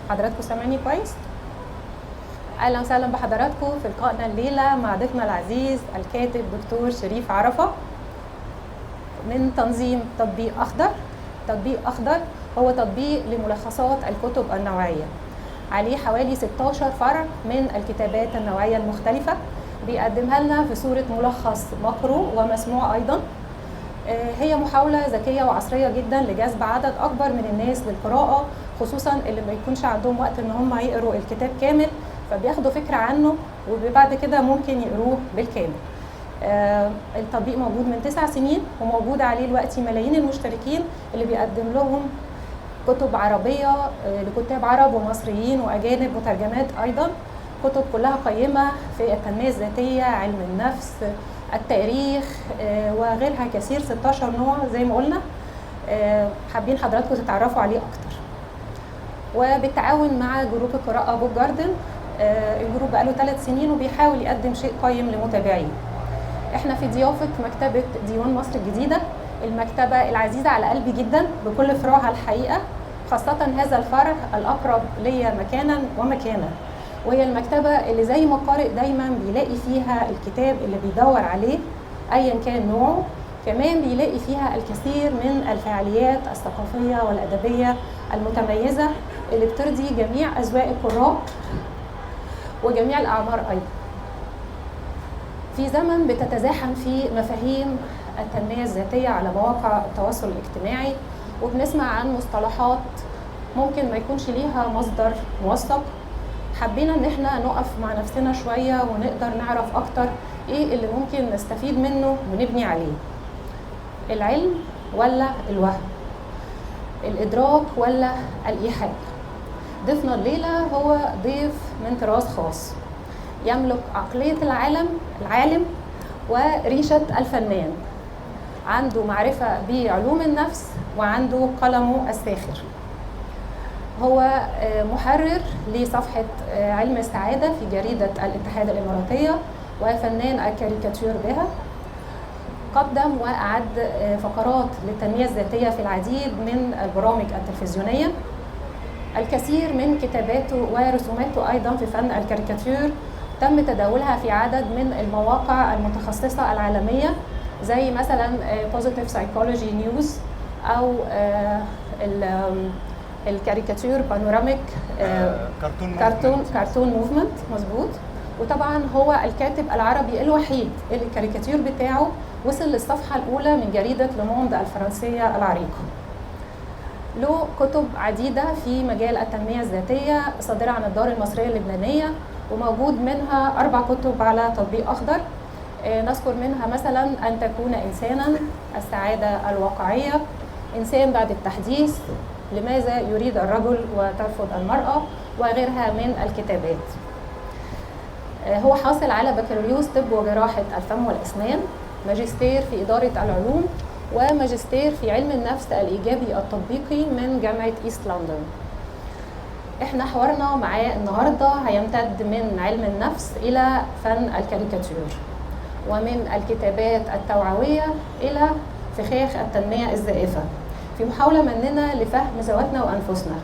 حضراتكم سامعني كويس؟ اهلا وسهلا بحضراتكم في لقائنا الليله مع ضيفنا العزيز الكاتب دكتور شريف عرفة من تنظيم تطبيق اخضر. تطبيق اخضر هو تطبيق لملخصات الكتب النوعيه، عليه حوالي 16 فرع من الكتابات النوعيه المختلفه، بيقدمها لنا في صوره ملخص مقروء ومسموع ايضا. هي محاولة ذكية وعصرية جدا لجذب عدد أكبر من الناس للقراءة، خصوصا اللي ما يكونش عندهم وقت إن هم يقروا الكتاب كامل، فبياخدوا فكرة عنه وبعد كده ممكن يقروه بالكامل. التطبيق موجود من 9 سنين وموجود عليه دلوقتي ملايين المشتركين اللي بيقدم لهم كتب عربية لكتاب عرب ومصريين وأجانب وترجمات أيضا، كتب كلها قيمة في التنمية الذاتية، علم النفس، التاريخ وغيرها كثير، 16 نوع زي ما قلنا. حابين حضراتكم تتعرفوا عليه أكتر. وبالتعاون مع جروب القراءة بوك جاردن، الجروب بقاله 3 سنين وبيحاول يقدم شيء قيم لمتابعيه. احنا في ضيافة مكتبة ديوان مصر الجديدة، المكتبة العزيزة على قلبي جدا بكل فروعها الحقيقة، خاصة هذا الفرع الأقرب ليا مكانا ومكانا، وهي المكتبة اللي زي ما القارئ دايما بيلاقي فيها الكتاب اللي بيدور عليه أيا كان نوعه، كمان بيلاقي فيها الكثير من الفعاليات الثقافية والأدبية المتميزة اللي بترضي جميع أذواق القراء وجميع الأعمار أيضا. في زمن بتتزاحم فيه مفاهيم التنمية الذاتية على مواقع التواصل الاجتماعي، وبنسمع عن مصطلحات ممكن ما يكونش ليها مصدر موثق، حبينا ان احنا نقف مع نفسنا شوية ونقدر نعرف اكتر ايه اللي ممكن نستفيد منه ونبني عليه. العلم ولا الوهم؟ الادراك ولا الايحاء؟ ضيفنا الليلة هو ضيف من طراز خاص، يملك عقلية العالم وريشة الفنان، عنده معرفة بعلوم النفس وعنده قلمه الساخر. هو محرر لصفحة علم السعادة في جريدة الاتحاد الإماراتية وفنان الكاريكاتير بها. قدم وأعد فقرات للتنمية الذاتية في العديد من البرامج التلفزيونية. الكثير من كتاباته ورسوماته أيضا في فن الكاريكاتير تم تداولها في عدد من المواقع المتخصصة العالمية، زي مثلا Positive Psychology News أو الكاريكاتير بانوراميك كارتون موفمنت، مظبوط. وطبعا هو الكاتب العربي الوحيد اللي الكاريكاتير بتاعه وصل للصفحة الأولى من جريدة لوموند الفرنسية العريقة. له كتب عديدة في مجال التنمية الذاتية صادرة عن الدار المصرية اللبنانية، وموجود منها 4 كتب على تطبيق أخضر. نذكر منها مثلا أن تكون إنسانا، السعادة الواقعية، إنسان بعد التحديث، لماذا يريد الرجل وترفض المرأة، وغيرها من الكتابات. هو حاصل على بكالوريوس طب وجراحة الفم والأسنان، ماجستير في إدارة العلوم، وماجستير في علم النفس الإيجابي التطبيقي من جامعة إيست لندن. احنا حوارنا معاه النهارده هيمتد من علم النفس إلى فن الكاريكاتير، ومن الكتابات التوعوية إلى فخاخ التنمية الزائفة، في محاولة مننا لفهم ذواتنا وأنفسنا،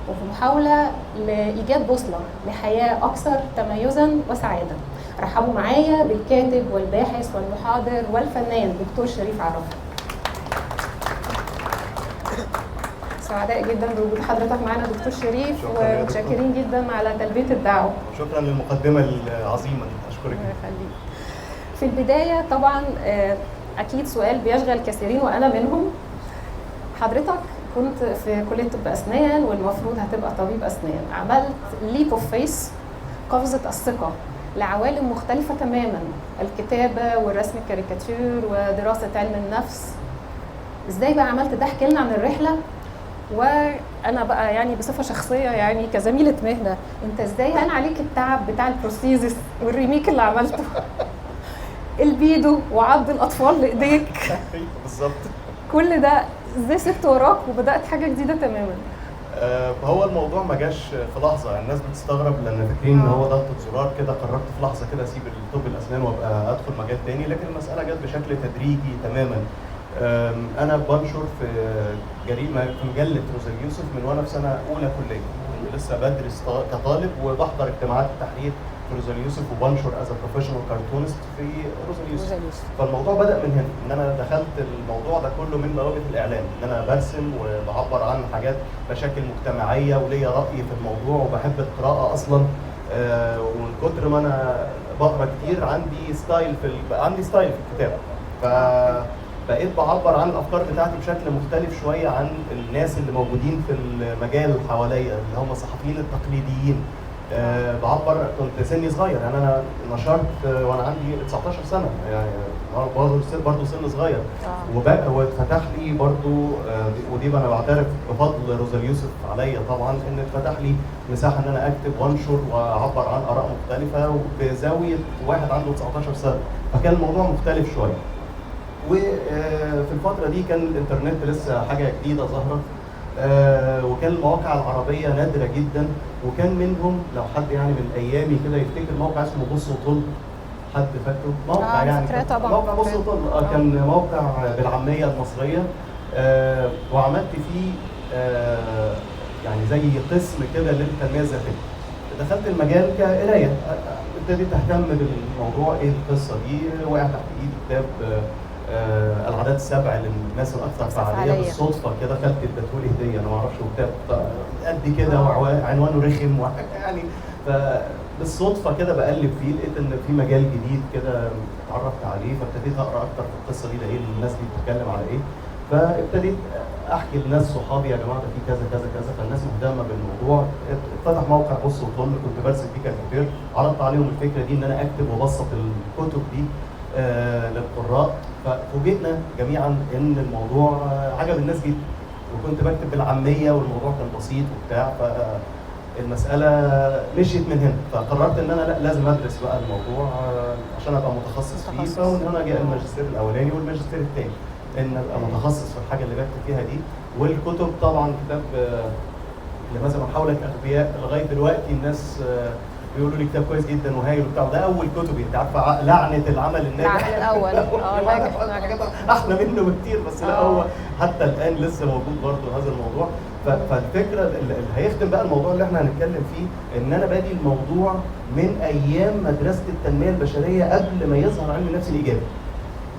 وفي محاولة لإيجاد بوصلة لحياة أكثر تميزاً وسعادة. رحبوا معايا بالكاتب والباحث والمحاضر والفنان دكتور شريف عرفة. سعداء جدا بوجود حضرتك معنا دكتور شريف، ومتشكرين جدا على تلبية الدعوة. شكرا للمقدمة العظيمة دي، أشكرك. في البداية طبعا أكيد سؤال بيشغل كثيرين وأنا منهم. حضرتك كنت في كلية طب أسنان والمفروض هتبقى طبيب أسنان، عملت ليب اوف فيس، قفزة الثقة لعوالم مختلفة تماما، الكتابة والرسم الكاريكاتير ودراسة علم النفس. ازاي بقى عملت ده؟ احكي لنا عن الرحلة. وانا بقى يعني بصفة شخصية يعني كزميلة مهنة، انت ازاي هان عليك التعب بتاع البروستيزس والريميك اللي عملته البيدو وعض الاطفال لايديك بالظبط، كل ده ازاي سبت وراك وبدات حاجه جديده تماما؟ هو الموضوع ما جاش في لحظه، الناس بتستغرب لان فاكرين ان هو ضغطه زرار كده قررت في لحظه كده اسيب طب الاسنان وابقى ادخل مجال تاني، لكن المساله جت بشكل تدريجي تماما. انا بنشر في جريمه في مجله روزا اليوسف من وانا في سنه اولى كليه، لسه بدرس كطالب وبحضر اجتماعات التحرير في روزا اليوسف وبنشر از بروفيشنال كارتونست في روزا اليوسف. فالموضوع بدا من هنا، ان انا دخلت الموضوع ده كله من بوابه الاعلام، ان انا برسم وبعبر عن حاجات مشاكل مجتمعيه وليا راي في الموضوع وبحب القراءه اصلا. ومن كتر ما انا بقرا كتير عندي ستايل في الكتابه، فبقيت بعبر عن الافكار بتاعتي بشكل مختلف شويه عن الناس اللي موجودين في المجال حواليا اللي هم الصحفيين التقليديين. بعبر، كنت سني صغير يعني، انا نشرت وانا عندي 19 سنه يعني برضه سن صغير. واتفتح لي برضه، ودي انا بعترف بفضل روزا اليوسف عليا طبعا، ان اتفتح لي مساحه ان انا اكتب وانشر واعبر عن اراء مختلفه بزاويه واحد عنده 19 سنه، فكان الموضوع مختلف شويه. وفي الفتره دي كان الانترنت لسه حاجه جديده ظهرت، وكان المواقع العربيه نادره جدا، وكان منهم لو حد يعني من ايامي كده يفتكر موقع اسمه بص وطل. حد فاكره؟ موقع يعني موقع بص وطل، كان موقع بالعاميه المصريه، وعملت فيه يعني زي قسم كده للتنميه الذاتيه. دخلت المجال كقرايه، ابتديت اهتم بالموضوع، ايه القصه دي، وقع تحت ايدي كتاب العادات السبع للناس الاكثر فعاليه، بالصدفه كده خدت اديتهولي هديه، انا ما اعرفش، كتاب قد كده وعنوانه رخم يعني، فبالصدفه كده بقلب فيه لقيت ان في مجال جديد كده اتعرفت عليه، فابتديت اقرا اكتر في القصه دي، ده ايه الناس دي بتتكلم على ايه، فابتديت احكي لناس صحابي يا جماعه ده في كذا كذا كذا، فالناس مهتمه بالموضوع. اتفتح موقع بص وطل، كنت برسم فيه كاريكاتير، عرضت عليهم الفكره دي ان انا اكتب وابسط الكتب دي للقراء، ففوجئنا جميعا ان الموضوع عجب الناس جدا، وكنت بكتب بالعاميه والموضوع كان بسيط وبتاع، فالمساله مشيت من هنا، فقررت ان انا لا لازم ادرس بقى الموضوع عشان ابقى متخصص فيه، فمن هنا جاء الماجستير الاولاني والماجستير الثاني، ان ابقى متخصص في الحاجه اللي بكتب فيها دي. والكتب طبعا كتاب لماذا من حولك اغبياء، لغايه دلوقتي الناس بيقولوا لي كتاب كويس جدا وهايل وبتاع، ده اول كتبي، انت عارفه لعنه العمل الناجح، العمل الاول ناجح احلى منه بكتير، بس لا هو حتى الان لسه موجود برضه هذا الموضوع. فالفكره اللي هيخدم بقى الموضوع اللي احنا هنتكلم فيه، ان انا بادي الموضوع من ايام مدرسه التنميه البشريه قبل ما يظهر علم النفس الايجابي،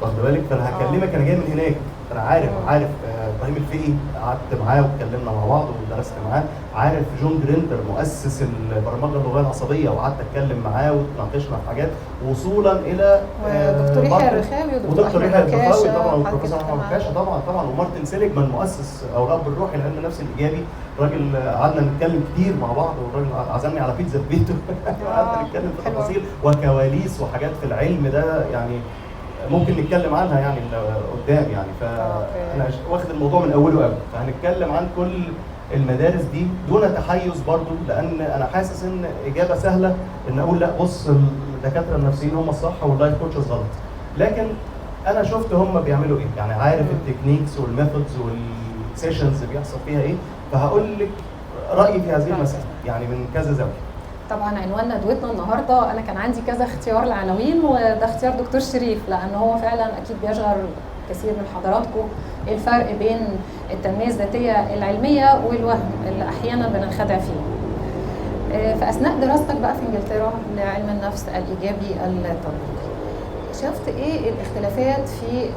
واخد بالك؟ فانا هكلمك انا جاي من هناك، انا عارف ابراهيم الفقي، قعدت معاه واتكلمنا مع بعض ودرست معاه، عارف جون جريندر مؤسس البرمجه اللغويه العصبيه، وقعدت اتكلم معاه وتناقشنا في حاجات وصولا الى دكتور يحيى الرخاوي ودكتور يحيى الرخاوي طبعا، والبروفيسور محمد عكاشة طبعا، ومارتن سيليجمان مؤسس او الاب الروحي لعلم النفس الايجابي، راجل قعدنا نتكلم كتير مع بعض، والراجل عزمني على بيتزا في بيته قعدنا نتكلم في تفاصيل وكواليس وحاجات في العلم ده يعني ممكن نتكلم عنها يعني قدام يعني، فانا واخد الموضوع من اوله قوي، فهنتكلم عن كل المدارس دي دون تحيز برضو، لان انا حاسس ان اجابه سهله ان اقول لا بص الدكاتره النفسيين هم الصح واللايف كوتشز غلط، لكن انا شفت هم بيعملوا ايه، يعني عارف التكنيكس والميثودز والسيشنز اللي بيحصل فيها ايه، فهقول لك رايي في هذه المساله يعني من كذا زاويه. طبعا عنوان ندوتنا النهارده انا كان عندي كذا اختيار لعناوين، وده اختيار دكتور شريف، لان هو فعلا اكيد بيشغل كثير من حضراتكم الفرق بين التنميه الذاتيه العلميه والوهم اللي احيانا بننخدع فيه. في اثناء دراستك بقى في انجلترا لعلم النفس الايجابي التطبيقي، شفت ايه الاختلافات في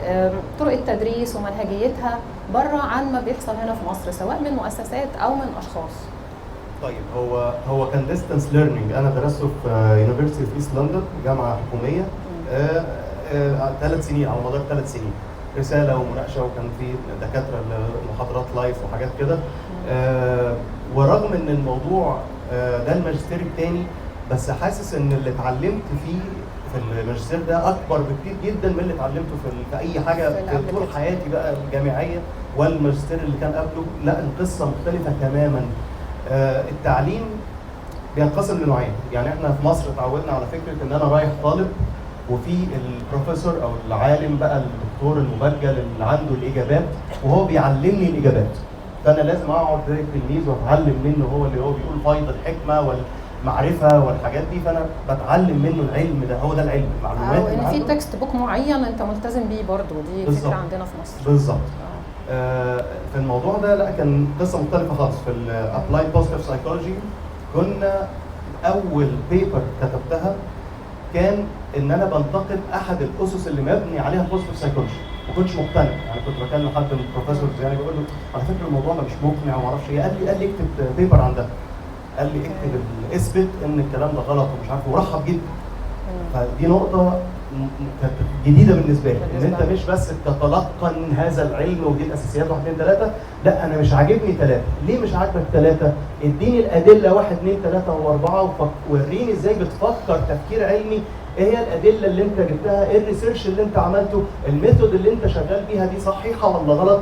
طرق التدريس ومنهجيتها بره عن ما بيحصل هنا في مصر، سواء من مؤسسات او من اشخاص؟ طيب هو كان ديستانس ليرنينج، انا درسته في يونيفرسيتي في ايست لندن، جامعه حكوميه، 3 سنين، على مدار 3 سنين، رساله ومناقشه، وكان في دكاتره محاضرات لايف وحاجات كده. ورغم ان الموضوع ده الماجستير الثاني، بس حاسس ان اللي اتعلمت فيه في الماجستير ده اكبر بكتير جدا من اللي اتعلمته في اي حاجه في طول حياتي بقى الجامعيه والماجستير اللي كان قبله. لا القصه مختلفه تماما. التعليم بينقسم لنوعين، يعني احنا في مصر اتعودنا على فكره ان انا رايح طالب وفي البروفيسور او العالم بقى الدكتور المبجل اللي عنده الاجابات وهو بيعلمني الاجابات، فانا لازم اقعد زي التلميذ واتعلم منه، هو اللي هو بيقول فيض الحكمه والمعرفه والحاجات دي، فانا بتعلم منه العلم ده، هو ده العلم، المعلومات. او ان في تكست بوك معين انت ملتزم بيه برضه، دي فكره عندنا في مصر. بالظبط. في الموضوع ده لا كان قصه مختلفه خالص. في الابلايد بوزيتيف سايكولوجي كنا اول بيبر كتبتها كان ان انا بنتقد احد الاسس اللي مبني عليها البوزيتيف سايكولوجي، ما كنتش مقتنع. يعني كنت بكلم حد من البروفيسورز يعني بقول له على فكره الموضوع ده مش مقنع وما اعرفش ايه. قال لي اكتب بيبر عن ده، قال لي اكتب اثبت ان الكلام ده غلط ومش عارف، ورحب جدا. فدي نقطه كانت جديده بالنسبه لي، ان انت مش بس تتلقن هذا العلم ودي الاساسيات 1 2 3، لا انا مش عاجبني 3. ليه مش عاجبك 3؟ اديني الادله 1 2 3 و4 ووريني ازاي بتفكر تفكير علمي. ايه هي الادله اللي انت جبتها؟ ايه الريسيرش اللي انت عملته؟ الميثود اللي انت شغال بيها دي صحيحه ولا غلط؟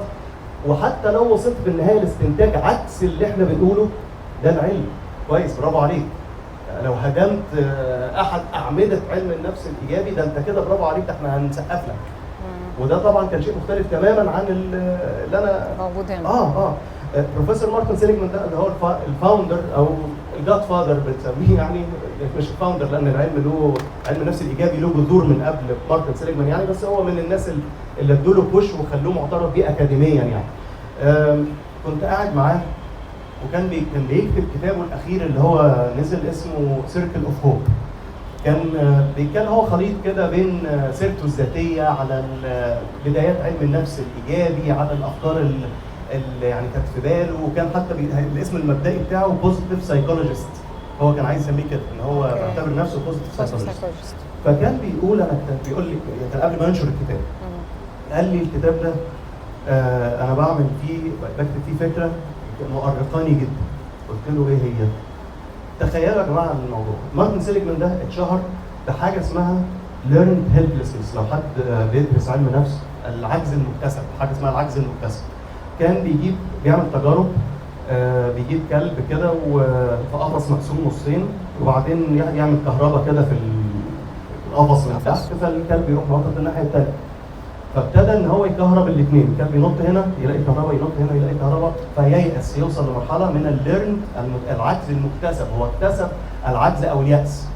وحتى لو وصلت في النهايه لاستنتاج عكس اللي احنا بنقوله، ده العلم كويس، برافو عليك. لو هدمت احد اعمده علم النفس الايجابي ده انت كده برافو عليك، ده احنا هنسقف لك. وده طبعا كان شيء مختلف تماما عن اللي انا موجود هنا. بروفيسور مارتن سيليجمان ده اللي هو الفاوندر او الجاد فاذر بتسميه، يعني مش الفاوندر لان العلم له علم النفس الايجابي له جذور من قبل مارتن سيليجمان يعني، بس هو من الناس اللي ادوا له بوش وخلوه معترف بيه اكاديميا يعني. كنت قاعد معاه وكان بيكتب كتابه الاخير اللي هو نزل اسمه سيركل اوف هوب. كان هو خليط كده بين سيرته الذاتيه على بدايات علم النفس الايجابي، على الافكار اللي يعني كانت في باله، وكان حتى الاسم المبدئي بتاعه بوزيتيف سايكولوجيست. هو كان عايز يسميه كده، ان هو بيعتبر نفسه بوزيتيف سايكولوجيست. فكان بيقول بيقول لي كان قبل ما ينشر الكتاب قال لي الكتاب ده انا بكتب فيه فكره مؤرقاني جدا. قلت له ايه هي؟ تخيلوا يا جماعه الموضوع، مارتن سيليجمان ده اتشهر بحاجه اسمها learned helplessness. لو حد بيدرس علم نفس، العجز المكتسب، حاجه اسمها العجز المكتسب. كان بيعمل تجارب، بيجيب كلب كده وفي قفص مقسوم نصين، وبعدين يعمل كهرباء كده في القفص من تحت، فالكلب يروح ناطط الناحيه الثانيه. فابتدى ان هو يكهرب الاثنين، الكلب ينط هنا يلاقي كهرباء، ينط هنا يلاقي كهرباء، فييأس، يوصل لمرحله من الليرن العجز المكتسب. هو اكتسب العجز او اليأس.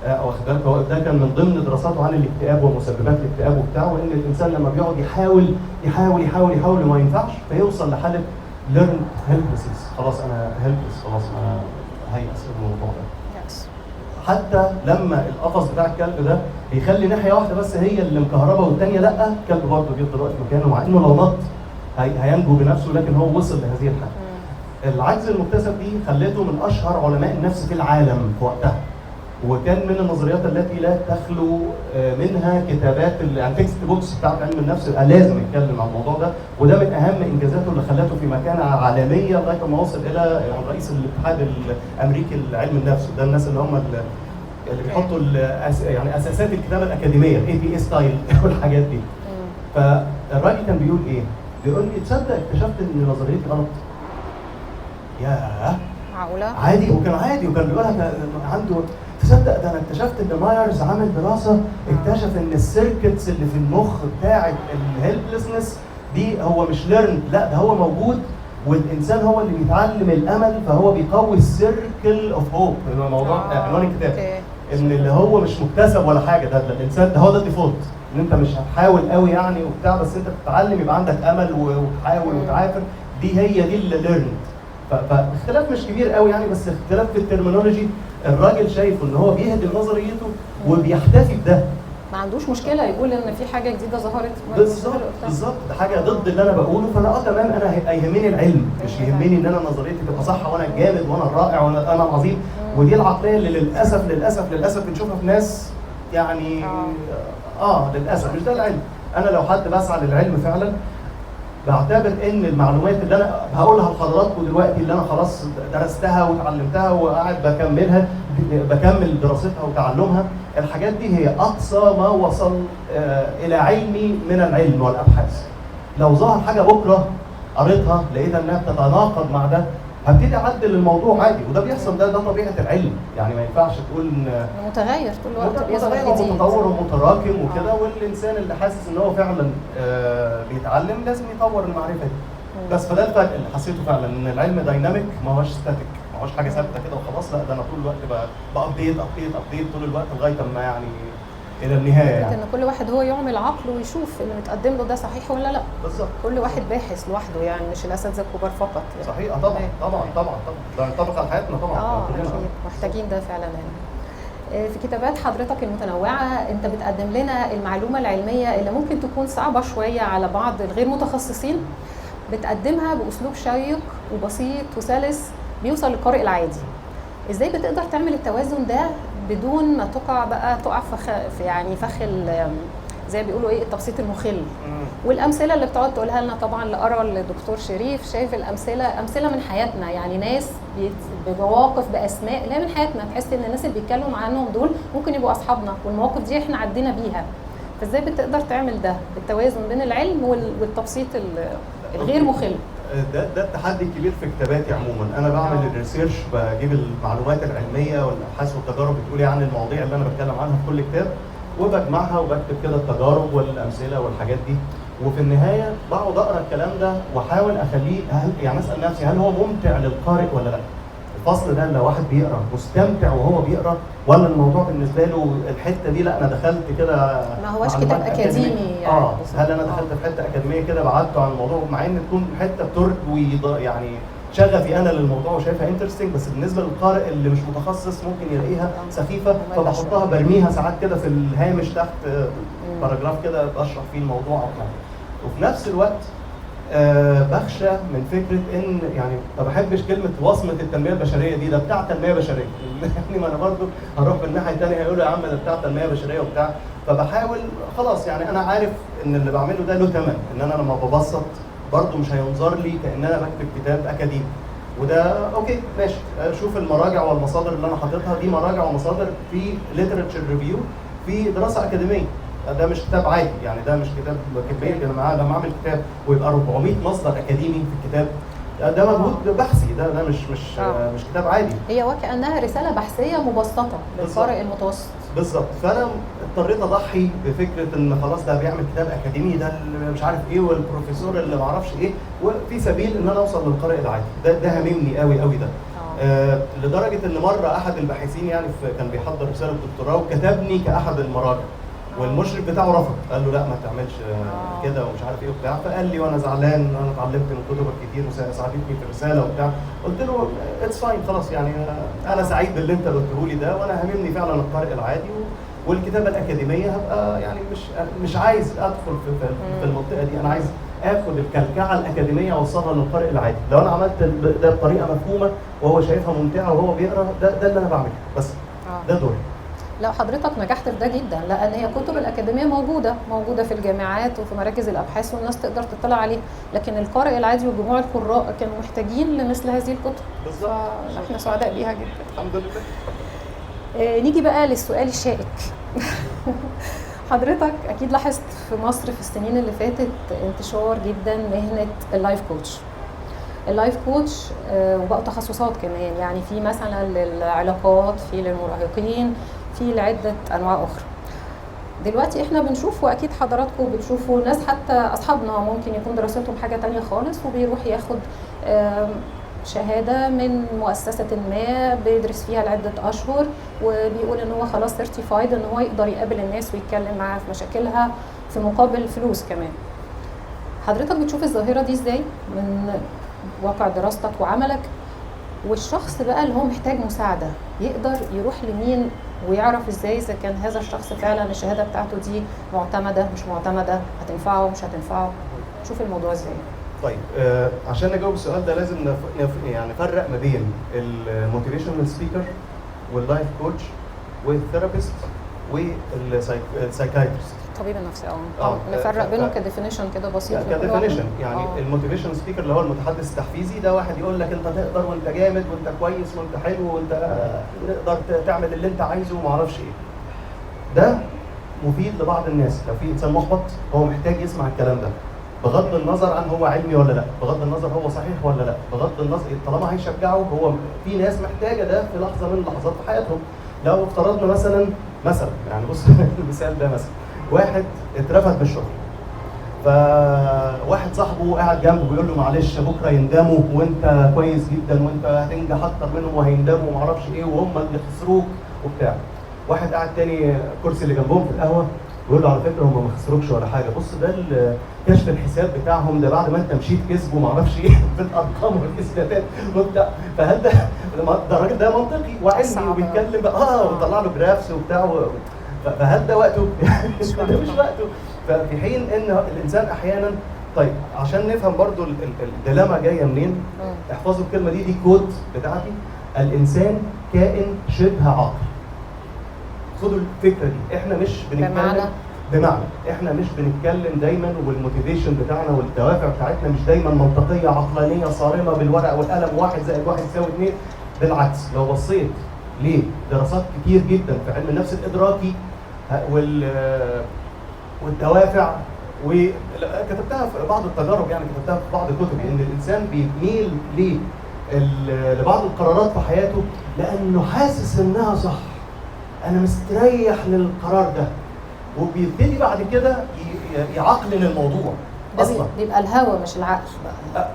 واخد بالك؟ هو ده كان من ضمن دراساته عن الاكتئاب ومسببات الاكتئاب وبتاعه، ان الانسان لما بيقعد يحاول يحاول يحاول يحاول وما ينفعش فيوصل لحاله ليرن هيلبلسنس. خلاص انا هيلبلس، خلاص انا هيأس من الموضوع ده. حتى لما القفص بتاع الكلب ده بيخلي ناحيه واحده بس هي اللي مكهربه والثانيه لا، الكلب برضه بيفضل واقف مكانه، مع انه لو نط هينجو بنفسه، لكن هو وصل لهذه الحاله. العجز المكتسب دي خلته من اشهر علماء النفس في العالم في وقتها، وكان من النظريات التي لا تخلو منها كتابات التكست بوكس بتاعت علم النفس لازم يتكلم عن الموضوع ده. وده من اهم انجازاته اللي خلته في مكانه عالميه لغايه ما وصل الى رئيس الاتحاد الامريكي لعلم النفس. ده الناس اللي هم اللي بيحطوا يعني اساسات الكتابه الاكاديميه، ABA ستايل والحاجات دي. فالراجل كان بيقول ايه؟ بيقول لي تصدق اكتشفت ان نظريتي غلط. ياه معقوله؟ عادي، وكان عادي، وكان بيقولها عنده. تصدق ده انا اكتشفت ان مايرز عامل دراسه اكتشف ان السيركتس اللي في المخ بتاعه الهيلبلسنس دي هو مش ليرن، لا ده هو موجود، والانسان هو اللي بيتعلم الامل، فهو بيقوي السيركل اوف هوب. الموضوع عنوان الكتاب ان اللي هو مش مكتسب ولا حاجه، ده الانسان ده هو ده الديفولت، ان انت مش هتحاول قوي يعني وبتاع، بس انت بتتعلم يبقى عندك امل وتحاول وتعافر. دي اللي ليرند. فاختلاف مش كبير قوي يعني، بس اختلاف في الترمينولوجي. الراجل شايفه ان هو بيهدم نظريته وبيحتفي بده، ما عندوش مشكله يقول ان في حاجه جديده ظهرت. بالظبط ده حاجه ضد اللي انا بقوله، فانا تمام، انا يهمني العلم، مش يهمني ان انا نظريتي تبقى صح وانا الجامد وانا الرائع وانا العظيم. ودي العقليه اللي للاسف بنشوفها في ناس يعني للاسف. مش ده العلم. انا لو حد بسعى للعلم فعلا بعتبر ان المعلومات اللي انا هقولها لحضراتكم دلوقتي اللي انا خلاص درستها وتعلمتها وقاعد بكمل دراستها وتعلمها، الحاجات دي هي اقصى ما وصل الى علمي من العلم والابحاث. لو ظهر حاجه بكره قريتها لقيتها انها بتتناقض مع ده، هبتدي اعدل الموضوع عادي، وده بيحصل. ده طبيعه العلم يعني، ما ينفعش تقول متغير طول الوقت، بيظهر ومتطور ومتراكم وكده. والانسان اللي حاسس ان هو فعلا بيتعلم لازم يطور المعرفه دي. بس فده الفرق اللي حسيته فعلا، ان العلم دايناميك، ما هوش ستاتيك، ما هوش حاجه ثابته كده وخلاص. لا ده انا طول الوقت بابديت طول الوقت لغايه ما يعني الى النهايه يعني. ان كل واحد هو يعمل عقله ويشوف اللي متقدم له ده صحيح ولا لا. بالظبط. كل واحد باحث لوحده يعني، مش الاساتذه الكبار فقط يعني. صحيح. طبعا طبعا طبعا ده ينطبق على حياتنا طبعا. اكيد محتاجين ده فعلا يعني. في كتابات حضرتك المتنوعه انت بتقدم لنا المعلومه العلميه اللي ممكن تكون صعبه شويه على بعض الغير متخصصين، بتقدمها باسلوب شيق وبسيط وسلس بيوصل للقارئ العادي. ازاي بتقدر تعمل التوازن ده بدون ما تقع في يعني فخ زي ما بيقولوا ايه التبسيط المخل؟ والامثله اللي بتقعد تقولها لنا طبعا لأرى الدكتور شريف شايف امثله من حياتنا، يعني ناس بمواقف باسماء لا من حياتنا، تحس ان الناس اللي بيتكلموا عنهم دول ممكن يبقوا اصحابنا، والمواقف دي احنا عدينا بيها. فازاي بتقدر تعمل ده بالتوازن بين العلم والتبسيط الغير مخل؟ ده التحدي الكبير في كتاباتي عموما. انا بعمل الريسيرش، بجيب المعلومات العلميه والابحاث والتجارب بتقولي عن المواضيع اللي انا بتكلم عنها في كل كتاب، وبجمعها وبكتب كده التجارب والامثله والحاجات دي، وفي النهايه بقعد اقرا الكلام ده واحاول اخليه يعني اسال نفسي هل هو ممتع للقارئ ولا لا؟ الفصل ده لو واحد بيقرا مستمتع وهو بيقرا، ولا الموضوع بالنسبه له الحته دي لا انا دخلت كده ما هوش كتاب اكاديمي يعني. هل انا دخلت في حته اكاديميه كده بعدته عن الموضوع، مع ان تكون حته بترد يعني شغفي انا للموضوع وشايفها انترستنج، بس بالنسبه للقارئ اللي مش متخصص ممكن يلاقيها سخيفه، فبحطها برميها ساعات كده في الهامش تحت باراجراف كده بشرح فيه الموضوع او حاجه. وفي نفس الوقت بخشى من فكره ان يعني ما بحبش كلمه وصمه التنميه البشريه دي، ده بتاع تنميه بشريه يعني ما انا برضه هروح من الناحيه الثانيه هيقولوا يا عم ده بتاع تنميه بشريه وبتاع، فبحاول خلاص يعني انا عارف ان اللي بعمله ده له ثمن، ان انا لما ببسط برضه مش هينظر لي كان انا بكتب كتاب اكاديمي، وده اوكي ماشي. شوف المراجع والمصادر اللي انا حاططها دي مراجع ومصادر في ليتراتشر ريفيو في دراسه اكاديميه، ده مش كتاب عادي يعني، ده مش كتاب كبير لما اعمل كتاب ويبقى 400 مصدر اكاديمي في الكتاب، ده مجهود بحثي، ده مش كتاب عادي. هي وكانها رساله بحثيه مبسطه للقارئ المتوسط. بالظبط. فانا اضطريت اضحي بفكره ان خلاص ده بيعمل كتاب اكاديمي، ده اللي مش عارف ايه والبروفيسور اللي ما اعرفش ايه، وفي سبيل ان انا اوصل للقارئ العادي. ده هاممني قوي قوي ده. لدرجه ان مره احد الباحثين يعني كان بيحضر رساله دكتوراه وكتبني كاحد المراجع، والمشرف بتاعه رفض، قال له لا ما تعملش كده ومش عارف ايه وبتاع، فقال لي وانا زعلان انا اتعلمت من كتبك كتير وساعدتني في الرساله وبتاع، قلت له اتس فاين خلاص يعني انا سعيد باللي انت قلته لي ده، وانا هاممني فعلا القارئ العادي والكتابه الاكاديميه، هبقى يعني مش عايز ادخل في المنطقه دي، انا عايز اخد الكلكعه الاكاديميه واوصلها للقارئ العادي. لو انا عملت ده بطريقه مفهومه وهو شايفها ممتعه وهو بيقرا، ده اللي انا بعمله بس. ده دوري. لا حضرتك نجحت في ده جدا، لان هي الكتب الاكاديميه موجوده في الجامعات وفي مراكز الابحاث والناس تقدر تطلع عليه، لكن القارئ العادي وجموع القراء كانوا محتاجين لمثل هذه الكتب. بالظبط. احنا سعداء بيها جدا. الحمد لله. نيجي بقى للسؤال الشائك. حضرتك اكيد لاحظت في مصر في السنين اللي فاتت انتشار جدا مهنه اللايف كوتش. اللايف كوتش وبقوا تخصصات كمان، يعني في مثلا للعلاقات، في للمراهقين، في لعده انواع اخرى. دلوقتي احنا بنشوف، واكيد حضراتكم بتشوفوا ناس حتى اصحابنا ممكن يكون دراستهم حاجه تانية خالص وبيروح ياخد شهاده من مؤسسه ما بيدرس فيها لعده اشهر، وبيقول ان هو خلاص سيرتيفايد ان هو يقدر يقابل الناس ويتكلم معاها في مشاكلها في مقابل فلوس كمان. حضرتك بتشوف الظاهره دي ازاي من واقع دراستك وعملك؟ والشخص بقى اللي هو محتاج مساعده يقدر يروح لمين ويعرف ازاي اذا كان هذا الشخص فعلا الشهاده بتاعته دي معتمده مش معتمده، هتنفعه مش هتنفعه؟ شوف الموضوع ازاي. طيب عشان نجاوب السؤال ده لازم يعني نفرق ما بين الموتيفيشنال سبيكر واللايف كوتش والثيرابيست والسايكايترست. الطبيب النفسي نفرق بينهم كديفينيشن كده بسيط. كديفينيشن يعني الموتيفيشن سبيكر اللي هو المتحدث التحفيزي، ده واحد يقول لك انت تقدر وانت جامد وانت كويس وانت حلو وانت تقدر تعمل اللي انت عايزه وما اعرفش ايه. ده مفيد لبعض الناس، لو في انسان محبط هو محتاج يسمع الكلام ده بغض النظر عن هو علمي ولا لا، بغض النظر هو صحيح ولا لا، بغض النظر طالما هيشجعه. هو في ناس محتاجه ده في لحظه من اللحظات في حياتهم. لو افترضنا مثلا يعني بص المثال ده مثلا واحد اترفد من الشغل، فواحد صاحبه قاعد جنبه بيقول له معلش بكره يندموا وانت كويس جدا وانت هتنجح اكتر منهم وهيندموا وما اعرفش ايه وهم اللي خسروك وبتاع. واحد قاعد تاني الكرسي اللي جنبهم في القهوه يقول له على فكره هم ما خسروكش ولا حاجه، بص ده كشف الحساب بتاعهم ده بعد ما انت مشيت كسبوا ما اعرفش ايه في الارقام والاثباتات وبتاع. فهل ده الراجل ده منطقي وعلمي وبيتكلم بقى وطلع له جرافس وبتاع فهل ده وقته؟ ده مش وقته. ففي حين ان الانسان احيانا طيب عشان نفهم برضو الديلاما جايه منين، احفظوا الكلمه دي كود بتاعتي. الانسان كائن شبه عاقل. خدوا الفكره دي، احنا مش بنتكلم بمعنى احنا مش بنتكلم دايما والموتيفيشن بتاعنا والدوافع بتاعتنا مش دايما منطقيه عقلانيه صارمه بالورقه والقلم 1 زائد 1 يساوي 2. بالعكس، لو بصيت لدراسات كتير جدا في علم النفس الادراكي والدوافع وكتبتها في بعض التجارب، يعني كتبتها في بعض كتبي، ان الانسان بيميل لبعض القرارات في حياته لانه حاسس انها صح، انا مستريح للقرار ده، وبيبتدي بعد كده يعقلن الموضوع. اصلا بيبقى الهوى مش العقل بقى.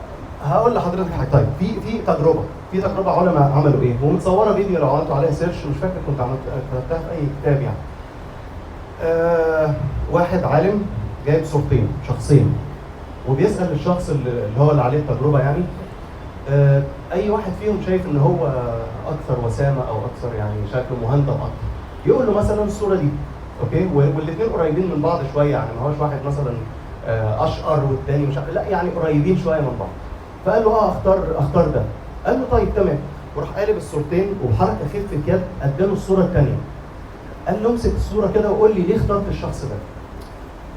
هقول لحضرتك حاجه. طيب في تجربه علماء عملوا ايه، ومتصوره فيديو لو عملتوا عليها سيرش، مش فاكر كنت كتبتها في اي كتاب يعني. واحد عالم جايب صورتين شخصين وبيسال الشخص اللي هو اللي عليه التجربه يعني اي واحد فيهم شايف ان هو اكثر وسامه او اكثر يعني شكله مهندم اكتر. يقول له مثلا الصوره دي اوكي، والاثنين قريبين من بعض شويه، يعني ما هوش واحد مثلا اشقر والثاني مش لا، يعني قريبين شويه من بعض. فقال له اختار ده. قال له طيب تمام، وراح قالب الصورتين وبحركه خفه يد اداله الصوره الثانيه. قال له امسك الصوره كده وقول لي ليه اخترت الشخص ده.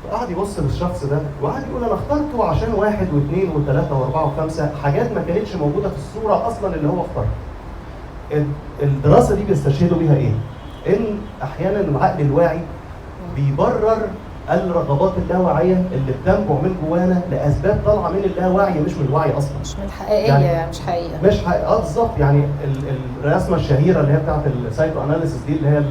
فقعد يبص للشخص ده وقعد يقول انا اخترته عشان 1 و2 و3 و4 و5 حاجات ما كانتش موجوده في الصوره اصلا اللي هو اختارها. الدراسه دي بيستشهدوا بيها ايه؟ ان احيانا العقل الواعي بيبرر الرغبات اللاواعيه اللي بتنبع من جوانا لاسباب طالعه من اللاوعي مش من الوعي اصلا، مش من الحقيقيه، يعني مش حقيقه، مش حقيقه بالظبط. يعني الرسمه الشهيره اللي هي بتاعت السايكو اناليسيس دي اللي هي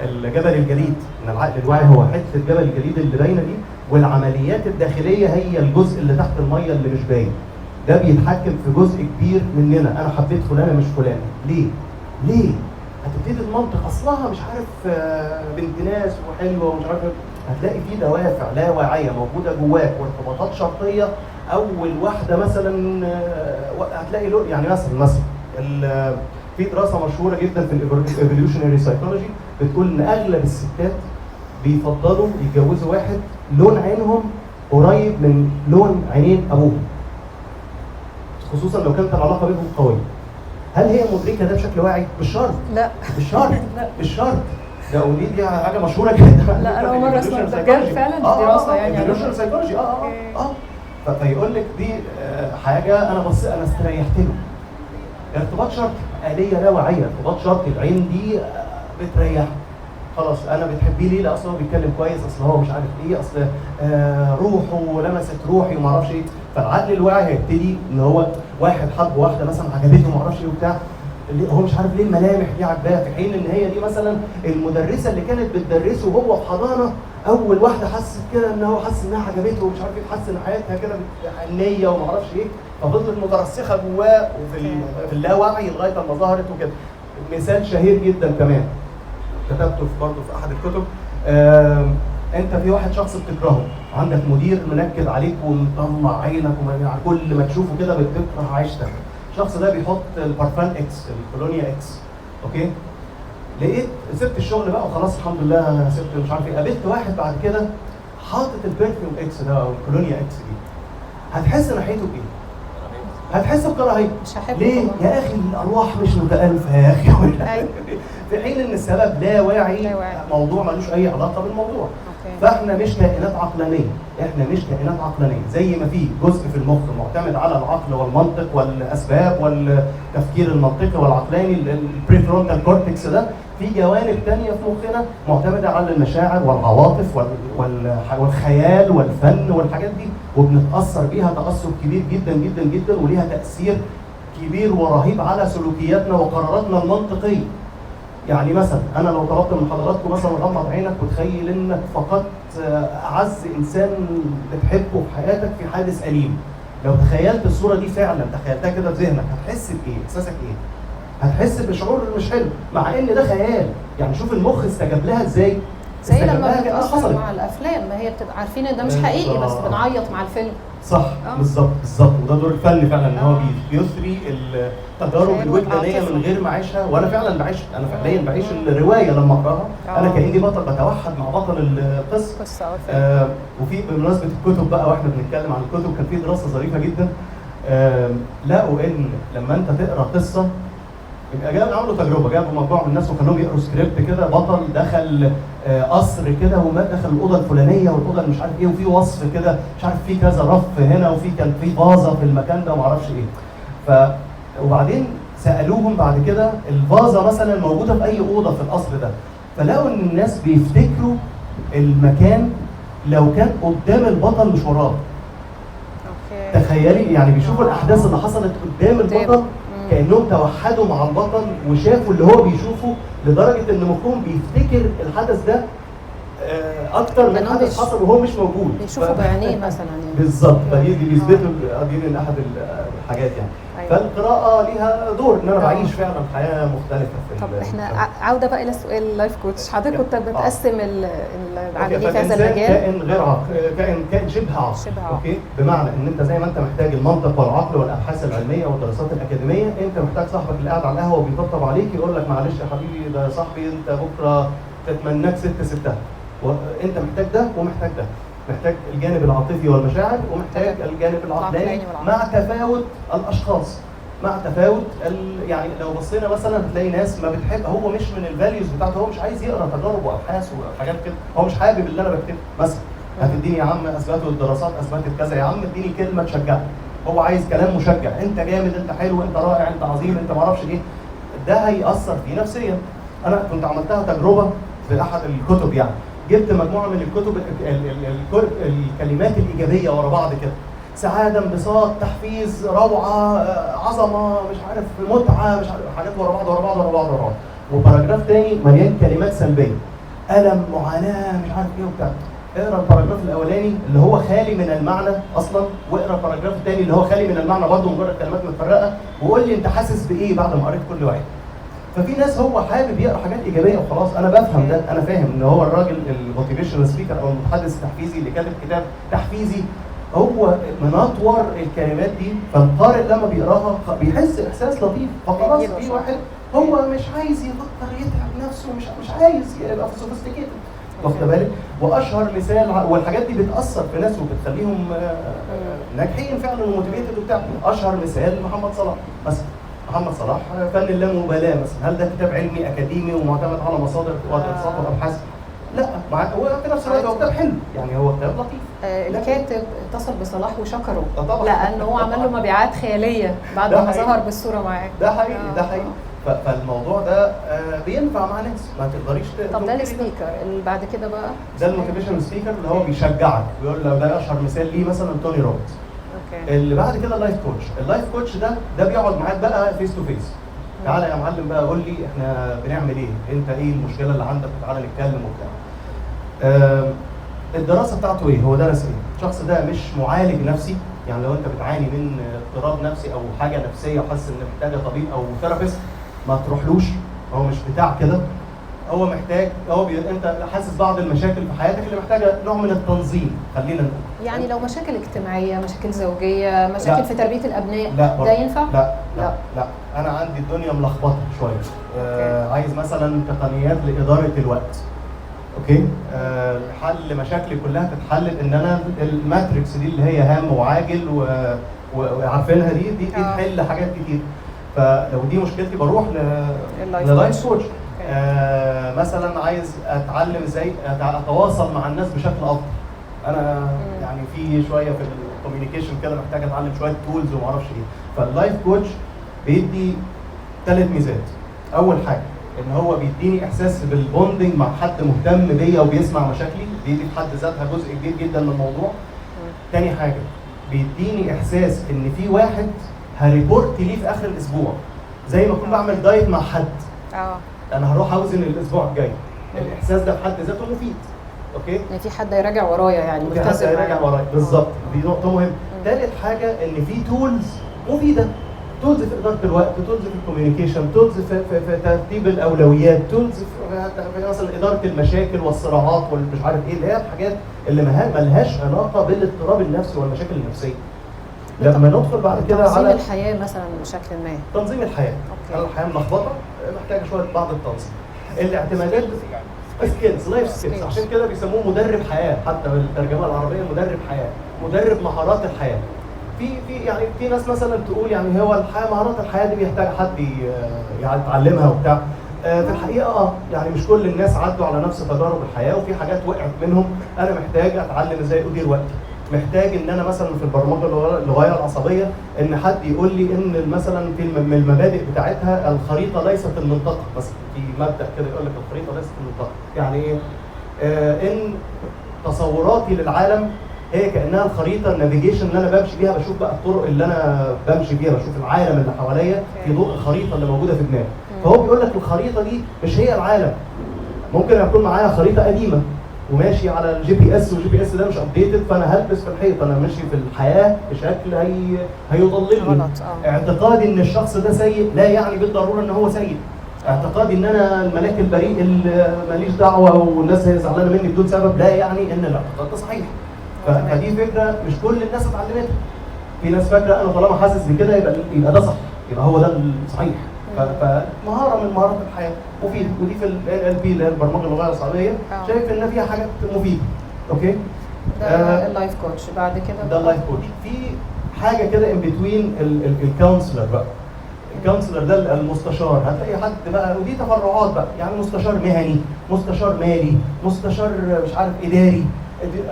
الجبل الجليد، ان العقل الواعي هو حته جبل الجليد اللي باينه دي، والعمليات الداخليه هي الجزء اللي تحت الميه اللي مش باين. ده بيتحكم في جزء كبير مننا. انا حبيت فلانه مش فلانه، ليه؟ هتبتدي المنطق اصلها مش عارف بنت ناس وحلوه ومش عارف، هتلاقي في دوافع لا واعيه موجوده جواك وارتباطات شرطيه. اول واحده مثلا هتلاقي له يعني مثلا في دراسه مشهوره جدا في الايفوليوشنري سايكولوجي بتقول ان اغلب الستات بيفضلوا يتجوزوا واحد لون عينهم قريب من لون عينين ابوهم، خصوصا لو كانت العلاقه بينهم قويه. هل هي مدركه ده بشكل واعي؟ مش شرط. لا مش شرط. لا مش شرط. ده ودي حاجه مشهوره جدا. لا انا اول مره اسمع ده فعلا دراسه يعني ايفوليوشن سايكولوجي فيقول لك دي حاجه انا استريحت له. ارتباط شرط آلية لا واعية، ارتباط شرط العين دي بتريح. خلاص انا بتحبيه ليه؟ لا اصل هو بيتكلم كويس، اصل هو مش عارف ايه، اصل روحه لمست روحي وما اعرفش ايه. فالعقل الواعي هيبتدي ان هو واحد حب واحده مثلا عجبته وما اعرفش ايه وبتاع، هو مش عارف ليه الملامح دي عجباه، في حين ان هي دي مثلا المدرسه اللي كانت بتدرسه وهو في حضانه، اول واحده حست كده ان هو حس انها عجبته ومش عارف ايه، حس ان حياتها كده حنيه وما اعرفش ايه، ففضلت مترسخه جواه وفي اللاوعي لغايه ما ظهرت وكده. مثال شهير جدا كمان كتبته برضه في احد الكتب. انت في واحد شخص بتكرهه، عندك مدير منكد عليك ومطلع عينك كل ما تشوفه كده بتكره عيشتك. الشخص ده بيحط البارفان اكس، الكولونيا اكس، اوكي؟ لقيت سبت الشغل بقى وخلاص الحمد لله سبت مش عارف ايه، قابلت واحد بعد كده حاطط البرفيوم اكس ده او الكولونيا اكس دي، هتحس ناحيته بايه؟ هتحس بكراهيه. مش هحبه ليه؟ يا اخي الارواح مش متالفه يا اخي. في حين ان السبب لا واعي، موضوع ملوش اي علاقه بالموضوع. فاحنا مش كائنات عقلانيه، زي ما في جزء في المخ معتمد على العقل والمنطق والاسباب والتفكير المنطقي والعقلاني البريفرونتال كورتكس ده، في جوانب ثانيه في مخنا معتمده على المشاعر والعواطف والخيال والفن والحاجات دي، وبنتاثر بيها تاثر كبير جدا جدا جدا، وليها تاثير كبير ورهيب على سلوكياتنا وقراراتنا المنطقيه. يعني مثلا انا لو طلبت من حضراتكم مثلا غمض عينك وتخيل انك فقدت اعز انسان بتحبه في حياتك في حادث اليم، لو تخيلت الصوره دي فعلا، تخيلتها كده في ذهنك، هتحس بايه؟ احساسك ايه؟ هتحس بشعور مش حلو، مع ان ده خيال. يعني شوف المخ استجاب لها ازاي، زي لما بتأثر مع الافلام، ما هي بتبقى عارفين ان ده مش حقيقي بس بنعيط مع الفيلم. صح بالظبط بالظبط. وده دور الفن فعلا، ان هو بيثري التجارب الوجدانيه من غير ما اعيشها. وانا فعلا بعيش، انا فعليا بعيش الروايه لما اقراها. انا كاني بطل، بتوحد مع بطل القصه. وفي بمناسبه الكتب بقى، واحنا بنتكلم عن الكتب، كان في دراسه ظريفه جدا. لقوا ان لما انت تقرا قصه، يبقى عملوا تجربه، جابوا مجموعه من الناس وخلوهم يقروا سكريبت كده، بطل دخل قصر كده، وما دخل الاوضه الفلانيه والاوضه اللي مش عارف ايه، وفي وصف كده مش عارف، في كذا رف هنا، وفي كان في فازه في المكان ده وما اعرفش ايه. وبعدين سالوهم بعد كده الفازه مثلا موجوده في اي اوضه في القصر ده، فلقوا ان الناس بيفتكروا المكان لو كان قدام البطل مش وراه. تخيلي يعني بيشوفوا الاحداث اللي حصلت قدام البطل، كانهم توحدوا مع البطل وشافوا اللي هو بيشوفه، لدرجه ان مخهم بيفتكر الحدث ده اكتر من حدث حصل وهو مش موجود، بيشوفوا بعينيه مثلا يعني. بالظبط. فدي بيثبتوا دي من احد الحاجات يعني. فالقراءه ليها دور، ان انا بعيش فعلا حياه مختلفه في. طب احنا عوده بقى الى سؤال اللايف كوتش. حضرتك كنت بتقسم العاملين في هذا المجال كائن غير عاقل، كائن شبه عاقل. اوكي، بمعنى ان انت زي ما انت محتاج المنطق والعقل والابحاث العلميه والدراسات الاكاديميه، انت محتاج صاحبك اللي قاعد على القهوه وبيطبطب عليك يقول لك معلش يا حبيبي ده صاحبي، انت بكره تتمناك ستة. وانت محتاج ده ومحتاج ده، محتاج الجانب العاطفي والمشاعر، ومحتاج الجانب العقلاني، مع تفاوت الاشخاص، مع تفاوت يعني لو بصينا مثلا هتلاقي ناس ما بتحب، هو مش من الفاليوز بتاعته، هو مش عايز يقرا تجارب وابحاث وحاجات كده، هو مش حابب اللي انا بكتبه مثلا. هتديني يا عم اثبتوا الدراسات اثبتت كذا، يا عم اديني كلمه تشجعني. هو عايز كلام مشجع، انت جامد، انت حلو، انت رائع، انت عظيم، انت ما اعرفش ايه. ده هيأثر فيه نفسيا. انا كنت عملتها تجربه في احد الكتب، يعني جبت مجموعه من الكتب الكلمات الايجابيه ورا بعض كده، سعاده، انبساط، تحفيز، روعه، عظمه، مش عارف، متعه، مش عارف، حاجات ورا بعض ورا بعض ورا بعض ورا بعض. وباراجراف تاني مليان كلمات سلبيه، الم، معاناه، مش عارف ايه وبتاع. اقرا الباراجراف الاولاني اللي هو خالي من المعنى اصلا، واقرا الباراجراف الثاني اللي هو خالي من المعنى برضه، مجرد كلمات متفرقه، وقول لي انت حاسس بايه بعد ما قريت كل واحد. ففي ناس هو حابب يقرا حاجات ايجابيه وخلاص، انا بفهم ده، انا فاهم ان هو الراجل الموتيفيشنال سبيكر او المتحدث التحفيزي اللي كاتب كتاب تحفيزي، هو منطور الكلمات دي، فالقارئ لما بيقراها بيحس احساس لطيف، فخلاص في واحد هو مش عايز يفكر يتعب نفسه، مش عايز يبقى سوفيستيكيتد، واخد بالك؟ واشهر مثال، والحاجات دي بتاثر في ناس وبتخليهم ناجحين فعلا وموتيفيتد وبتاع. اشهر مثال محمد صلاح مثلا. محمد صلاح فن اللامبالاه مثلا، هل ده كتاب علمي اكاديمي ومعتمد على مصادر ودراسات وابحاث؟ لا، هو في نفس الوقت هو كتاب حلو، يعني هو كتاب لطيف. الكاتب اتصل بصلاح وشكره لانه هو عمل له مبيعات خياليه بعد ما ظهر بالصوره معاك. ده حقيقي، ده حقيقي. فالموضوع ده بينفع مع ناس، ما تقدريش. طب ده السبيكر اللي بعد كده بقى، ده الموتيفيشن سبيكر اللي هو بيشجعك، بيقول لك ده اشهر مثال ليه مثلا توني روبنز. اللي بعد كده اللايف كوتش. اللايف كوتش ده بيقعد معاك بقى فيس تو فيس. تعالى يا معلم بقى قول لي احنا بنعمل ايه؟ انت ايه المشكله اللي عندك؟ تعالى نتكلم وبتاع. الدراسه بتاعته ايه؟ هو درس ايه؟ الشخص ده مش معالج نفسي، يعني لو انت بتعاني من اضطراب نفسي او حاجه نفسيه وحاسس ان محتاجه طبيب او ثيرابيست، ما تروحلوش، هو مش بتاع كده. هو محتاج، انت حاسس بعض المشاكل في حياتك اللي محتاجه نوع من التنظيم، خلينا نقول. يعني لو مشاكل اجتماعيه، مشاكل زوجيه، مشاكل في تربيه الابناء، ده ينفع؟ لا انا عندي الدنيا ملخبطه شويه. عايز مثلا تقنيات لاداره الوقت. اوكي، حل مشاكلي كلها تتحل ان انا الماتريكس دي اللي هي هام وعاجل وعارفينها دي تحل حاجات كتير. فلو دي مشكلتي بروح للايف كوتش. مثلا عايز اتعلم ازاي اتواصل مع الناس بشكل افضل. انا يعني في شويه في الكوميونيكيشن كده محتاج اتعلم شويه تولز وما اعرفش ايه. فاللايف كوتش بيدي 3 ميزات. اول حاجه ان هو بيديني احساس بالبوندنج مع حد مهتم بيا وبيسمع مشاكلي، دي في حد ذاتها جزء كبير جدا من الموضوع. تاني حاجه بيديني احساس ان في واحد هريبورت ليه في اخر الاسبوع، زي ما اكون بعمل دايت مع حد. انا هروح اوزن الاسبوع الجاي. الاحساس ده بحد ذاته مفيد. اوكي، يعني في حد هيراجع ورايا، يعني في حد هيراجع ورايا بالظبط. دي نقطه مهمه. ثالث حاجه ان في تولز مفيده. تولز في اداره الوقت، تولز في الكوميونيكيشن، تولز في ترتيب الاولويات، تولز في مثلا اداره المشاكل والصراعات والمش عارف ايه، اللي هي الحاجات اللي ما لهاش علاقه بالاضطراب النفسي والمشاكل النفسيه. لما ندخل بعد كده على تنظيم الحياه مثلا بشكل ما. تنظيم الحياه. الحياه ملخبطه محتاجه شويه بعض التنظيم. الاعتمادات سكيلز، لايف سكيلز، عشان كده بيسموه مدرب حياه، حتى بالترجمه العربيه مدرب حياه، مدرب مهارات الحياه. يعني في ناس مثلا تقول يعني هو الحياه، مهارات الحياه دي بيحتاج حد يعني يتعلمها وبتاع. في الحقيقه يعني مش كل الناس عدوا على نفس تجارب الحياه، وفي حاجات وقعت منهم. انا محتاج اتعلم ازاي ادير وقتي، محتاج ان انا مثلا في البرمجه اللغويه العصبيه ان حد يقول لي ان مثلا في من المبادئ بتاعتها الخريطه ليست المنطقه، مثلا في مبدا كده يقول لك الخريطه ليست المنطقه. يعني ايه؟ ان تصوراتي للعالم هي كانها الخريطه، النافيجيشن اللي انا بمشي بيها، بشوف بقى الطرق اللي انا بمشي بيها، بشوف العالم اللي حواليا في ضوء الخريطه اللي موجوده في دماغي. فهو بيقول لك الخريطه دي مش هي العالم. ممكن يكون معايا خريطه قديمه وماشي على الجي بي اس، والجي بي اس ده مش ابديتد، فانا هلبس في الحيط، انا ماشي في الحياه بشكل هيضللني. اعتقادي ان الشخص ده سيء لا يعني بالضروره ان هو سيء. اعتقادي ان انا الملاك البريء اللي ماليش دعوه والناس هي زعلانه مني بدون سبب لا يعني ان الاعتقاد ده صحيح. فدي فكره مش كل الناس اتعلمتها. في ناس فاكره انا طالما حاسس بكده يبقى ده صح، يبقى هو ده الصحيح. فمهاره من مهارات الحياه مفيده، ودي في ال NLP اللي هي البرمجه اللغويه العصبيه شايف ان فيها حاجات مفيده. اوكي؟ ده اللايف كوتش. بعد كده ده اللايف كوتش. في حاجه كده ان بتوين الكونسلر بقى. الكونسلر ده المستشار، هتلاقي حد بقى، ودي تفرعات بقى، يعني مستشار مهني، مستشار مالي، مستشار مش عارف اداري.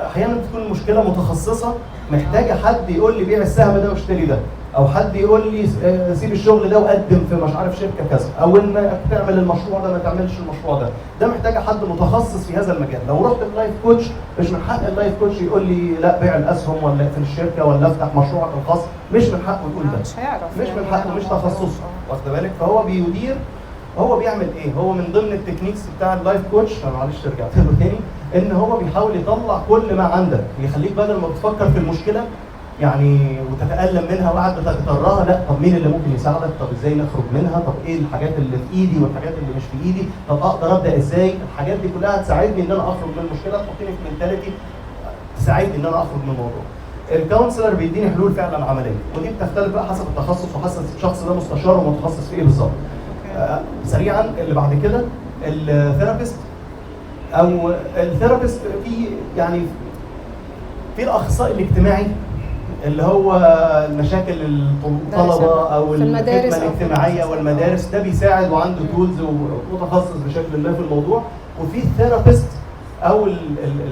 احيانا بتكون المشكله متخصصه محتاجه حد يقول لي بيع السهم ده واشتري ده، او حد يقول لي سيب الشغل ده وقدم في مش عارف شركه كذا، او ان تعمل المشروع ده ما تعملش المشروع ده. ده محتاجه حد متخصص في هذا المجال. لو رحت اللايف كوتش مش من حق اللايف كوتش يقول لي لا بيع الاسهم ولا اقفل الشركه ولا افتح مشروعك الخاص، مش من حقه يقول ده. مش هيعرف، مش من حقه، مش تخصصه، واخد بالك؟ فهو بيدير، هو بيعمل ايه؟ هو من ضمن التكنيكس بتاع اللايف كوتش، معلش رجعت له تاني، ان هو بيحاول يطلع كل ما عندك، يخليك بدل ما بتفكر في المشكله يعني وتتألم منها وقاعد بتتكررها، لا طب مين اللي ممكن يساعدك؟ طب ازاي نخرج منها؟ طب ايه الحاجات اللي في ايدي والحاجات اللي مش في ايدي؟ طب اقدر ابدا ازاي؟ الحاجات دي كلها تساعدني ان انا اخرج من المشكله، تحطني في منتاليتي تساعدني ان انا اخرج من الموضوع. الكونسلر بيديني حلول فعلا عمليه، ودي بتختلف بقى حسب التخصص وحسب الشخص ده مستشار ومتخصص في ايه بالظبط. سريعا اللي بعد كده الثيرابيست، او الثيرابيست في الاخصائي الاجتماعي اللي هو المشاكل الطلبه او الخدمه الاجتماعيه والمدارس، ده بيساعد وعنده تولز ومتخصص بشكل ما في الموضوع. وفي الثيرابيست او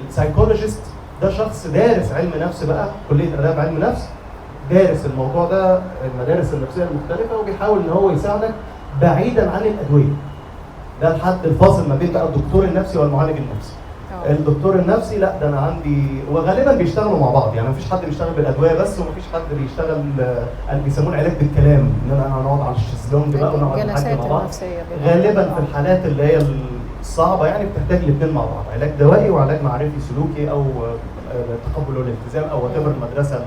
السايكولوجيست، ده شخص دارس علم نفس بقى، كليه اداب علم نفس، دارس الموضوع ده، المدارس النفسيه المختلفه، وبيحاول ان هو يساعدك بعيدا عن الادويه. ده الحد الفاصل ما بين بقى الدكتور النفسي والمعالج النفسي. الدكتور النفسي لا ده انا عندي، وغالبا بيشتغلوا مع بعض، يعني مفيش حد بيشتغل بالادويه بس، ومفيش حد بيشتغل اللي بيسموه العلاج بالكلام، ان انا هنقعد على الشيزلونج بقى ونقعد نحكي مع بعض. غالبا في الحالات اللي هي الصعبه يعني بتحتاج الاثنين مع بعض، علاج دوائي وعلاج معرفي سلوكي او التقبل والالتزام او whatever المدرسه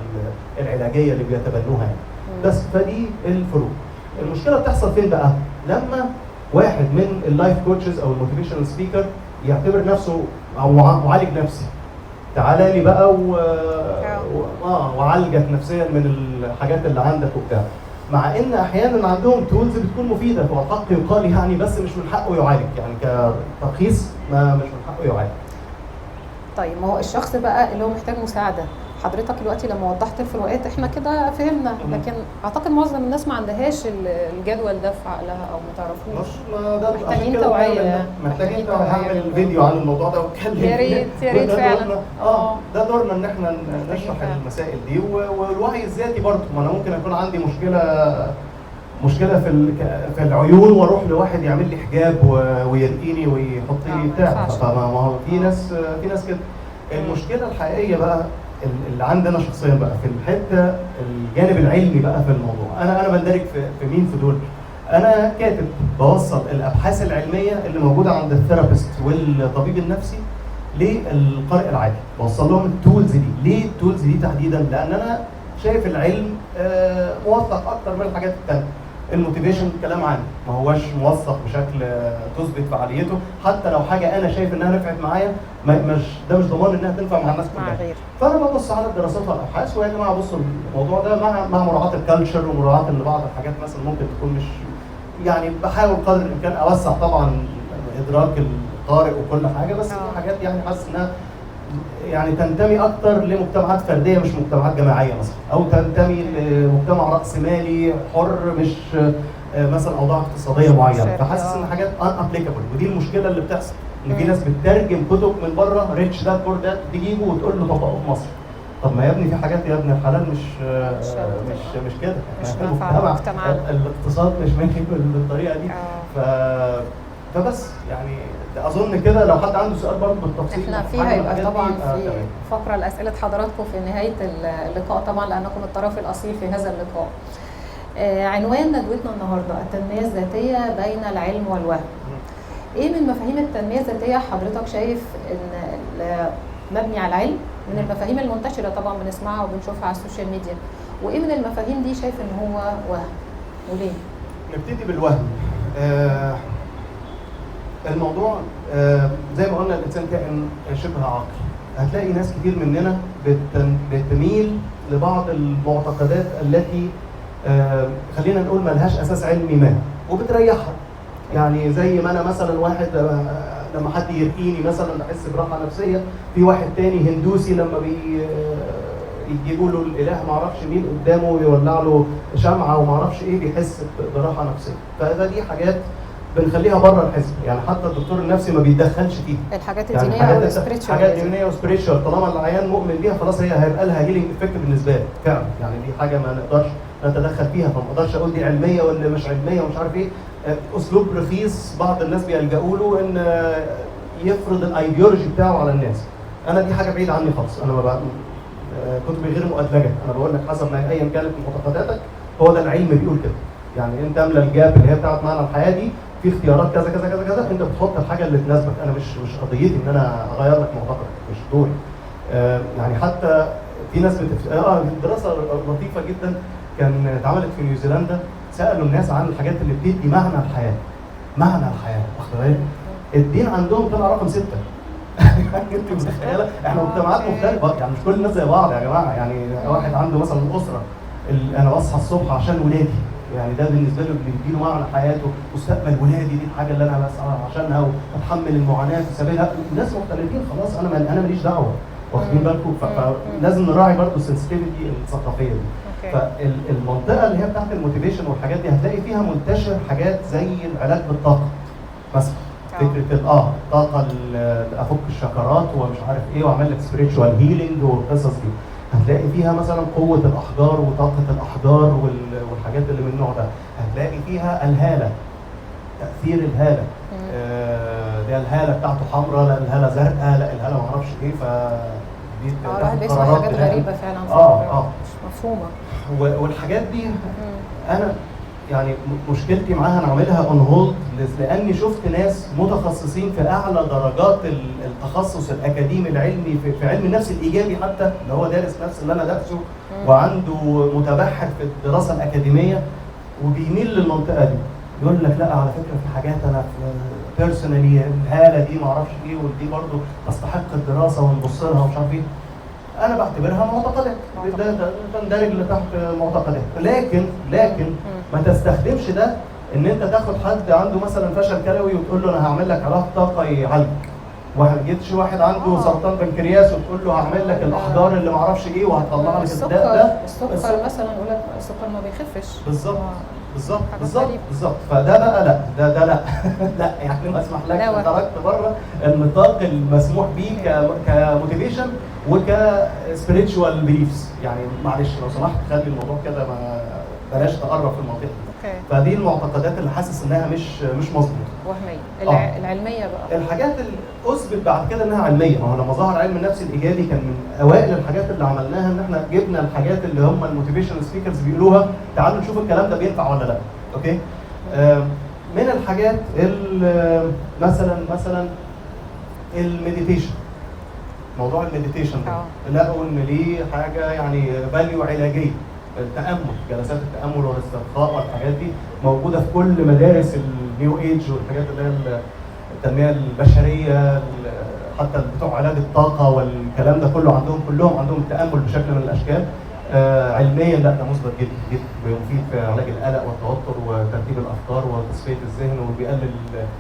العلاجيه اللي بيتبنوها يعني. بس فدي الفروق. المشكله بتحصل فين بقى؟ لما واحد من اللايف كوتشز او الموتيفيشنال سبيكر يعتبر نفسه او معالج نفسي، تعالى لي بقى وعالجك نفسيا من الحاجات اللي عندك وبتاع، مع ان احيانا عندهم تولز بتكون مفيده، هو الحق يقال يعني، بس مش من حقه يعالج، يعني كترخيص مش من حقه يعالج. طيب ما هو الشخص بقى اللي هو محتاج مساعده، حضرتك دلوقتي لما وضحت الفروقات احنا كده فهمنا، لكن اعتقد معظم الناس ما عندهاش الجدول ده في عقلها او ما تعرفوش. ده محتاجين توعيه، محتاجين هعمل فيديو عن الموضوع ده واتكلم. يا ريت يا ريت فعلا. ده دورنا ان احنا نشرح المسائل دي، والوعي الذاتي برضه. ما انا ممكن يكون عندي مشكله في العيون واروح لواحد يعمل لي حجاب ويرقيني ويحط لي بتاع، فما هو في ناس كده. المشكله الحقيقيه بقى اللي عندنا شخصيا بقى في الحته الجانب العلمي بقى في الموضوع. انا بندرج في مين في دول؟ انا كاتب بوصل الابحاث العلميه اللي موجوده عند الثيرابيست والطبيب النفسي للقارئ العادي، بوصل لهم التولز دي. ليه التولز دي تحديدا؟ لان انا شايف العلم موثق اكتر من الحاجات الثانيه. الموتيفيشن كلام عام، ما هوش موثق بشكل تثبت فعاليته، حتى لو حاجه انا شايف انها نفعت معايا ده مش ضمان انها تنفع مع الناس كلها. فانا ببص على الدراسات والابحاث، ويا جماعه بصوا الموضوع ده مع مراعاه الكالتشر ومراعاه ان بعض الحاجات مثلا ممكن تكون مش، يعني بحاول قدر الامكان اوسع طبعا ادراك القارئ وكل حاجه، بس في حاجات يعني حاسس انها يعني تنتمي اكتر لمجتمعات فرديه مش مجتمعات جماعيه مثلا، او تنتمي لمجتمع راسمالي حر مش مثلا اوضاع اقتصاديه معينه، فحاسس ان حاجات ان ابليكابل. ودي المشكله اللي بتحصل، ان في ناس بتترجم كتب من بره ريتش داد بور داد تجيبه وتقول له طبقه في مصر. طب ما يا ابني في حاجات يا ابني الحلال مش كده، مجتمع الاقتصاد مش ماشي بالطريقه دي. فبس يعني اظن كده لو حد عنده سؤال برضه بالتفصيل احنا فيها يبقى طبعا في فقره لاسئله حضراتكم في نهايه اللقاء طبعا، لانكم الطرف الاصيل في هذا اللقاء. عنوان ندوتنا النهارده التنميه الذاتيه بين العلم والوهم. ايه من مفاهيم التنميه الذاتيه حضرتك شايف ان مبني على العلم، من المفاهيم المنتشره طبعا بنسمعها وبنشوفها على السوشيال ميديا، وايه من المفاهيم دي شايف ان هو وهم وليه؟ نبتدي بالوهم. الموضوع زي ما قلنا الانسان كائن شبه عاقل. هتلاقي ناس كتير مننا بتميل لبعض المعتقدات التي خلينا نقول ملهاش اساس علمي ما وبتريحها. يعني زي ما انا مثلا واحد لما حد يرقيني مثلا بحس براحه نفسيه، في واحد تاني هندوسي لما يجيبوا له الاله ما اعرفش مين قدامه ويولع له شمعه وما اعرفش ايه بيحس براحه نفسيه. فدي حاجات بنخليها بره الحزب، يعني حتى الدكتور النفسي ما بيتدخلش فيها. الحاجات الدينيه يعني والسبريتشوال، حاجات دينيه وسبريتشوال طالما العيان مؤمن بيها خلاص هي هيبقى لها هيلينج افكت بالنسبه له فعلا. يعني دي حاجه ما نقدرش نتدخل فيها، فما اقدرش اقول دي علميه ولا مش علميه ومش عارف ايه. اسلوب رخيص بعض الناس بيلجأوا له ان يفرض الايديولوجي بتاعه على الناس. انا دي حاجه بعيده عني خالص، انا ما كتبي غير مؤدلجه، انا بقول لك حسب ما ايا كانت معتقداتك هو ده العلم بيقول كده. يعني انت املى الجاب اللي هي بتاعت معنى الحياه دي في اختيارات كذا كذا كذا كذا، انت بتحط الحاجه اللي تناسبك. انا مش قضيتي ان انا اغير لك معتقدك، مش دوري. يعني حتى في ناس دراسه لطيفه جدا كان اتعملت في نيوزيلندا، سالوا الناس عن الحاجات اللي بتدي معنى الحياه. معنى الحياه واخد بالك؟ الدين عندهم طلع رقم 6. انت متخيله؟ احنا مجتمعات مختلفه، يعني مش كل الناس زي بعض يا جماعه. يعني واحد عنده مثلا اسره، انا بصحى الصبح عشان ولادي، يعني ده بالنسبه له اللي بيديله معنى حياته. مستقبل ولادي دي الحاجه اللي انا بسعى عشانها واتحمل المعاناه في سبيلها. الناس مختلفين خلاص، انا ماليش دعوه، واخدين بالكم؟ فلازم نراعي برضه السنسيتيفيتي الثقافيه دي. فالمنطقه اللي هي بتاعت الموتيفيشن والحاجات دي هتلاقي فيها منتشر حاجات زي العلاج بالطاقه مثلا. فكره الطاقه افك الشكرات ومش عارف ايه واعمل لك سبيريتشوال هيلينج والقصص دي. هتلاقي فيها مثلا قوه الاحجار وطاقه الاحجار والحاجات اللي من النوع ده. هتلاقي فيها الهاله، تاثير الهاله. ده الهاله بتاعته حمراء، لا الهاله زرقاء، لا الهاله ما اعرفش ايه. فدي الواحد بيسمع حاجات غريبه فعلا مش مفهومه. والحاجات دي انا يعني مشكلتي معاها انا عاملها اون هولد، لاني شفت ناس متخصصين في اعلى درجات التخصص الاكاديمي العلمي في علم النفس الايجابي، حتى اللي هو دارس نفس اللي انا دارسه وعنده متبحر في الدراسه الاكاديميه، وبيميل للمنطقه دي. يقول لك لا على فكره في حاجات انا بيرسونالي الهاله دي ما اعرفش ايه، ودي برضه تستحق الدراسه ونبص لها ومش عارف ايه. انا بعتبرها معتقدات، ده تندرج تحت معتقدات. لكن ما تستخدمش ده ان انت تاخد حد عنده مثلا فشل كلوي وتقول له انا هعمل لك علاج طاقه يعالج. جيتش واحد عنده سرطان بنكرياس وتقول له هعمل لك الاحجار اللي ما اعرفش ايه وهطلع لك السكر مثلا، يقول لك السكر ما بيخفش. بالظبط. فده بقى لا ده لا يعني ما اسمحلكش، خرجت بره النطاق المسموح بيه كموتيفيشن وكسبيريتشوال بليفز. يعني معلش لو سمحت خلي الموضوع كده، ما بلاش تقرب في المنطقه دي. فدي المعتقدات اللي حاسس انها مش مظبوطه، وهميه. العلميه بقى الحاجات اللي اثبت بعد كده انها علميه. ما هو لما ظهر علم النفس الايجابي كان من اوائل الحاجات اللي عملناها ان احنا جبنا الحاجات اللي هم الموتيفيشن سبيكرز بيقولوها، تعالوا نشوف الكلام ده بينفع ولا لا. اوكي. من الحاجات مثلا المديتيشن. موضوع المديتيشن ده لقوا ان ليه حاجه يعني فاليو علاجيه. التامل، جلسات التامل والاسترخاء والحاجات دي موجوده في كل مدارس النيو ايج والحاجات اللي هي التنميه البشريه، حتى بتوع علاج الطاقه والكلام ده كله كلهم عندهم التامل بشكل من الاشكال. علميا لا، ده مثبت جدا جدا، بيفيد في علاج القلق والتوتر وترتيب الافكار وتصفيه الذهن، وبيقلل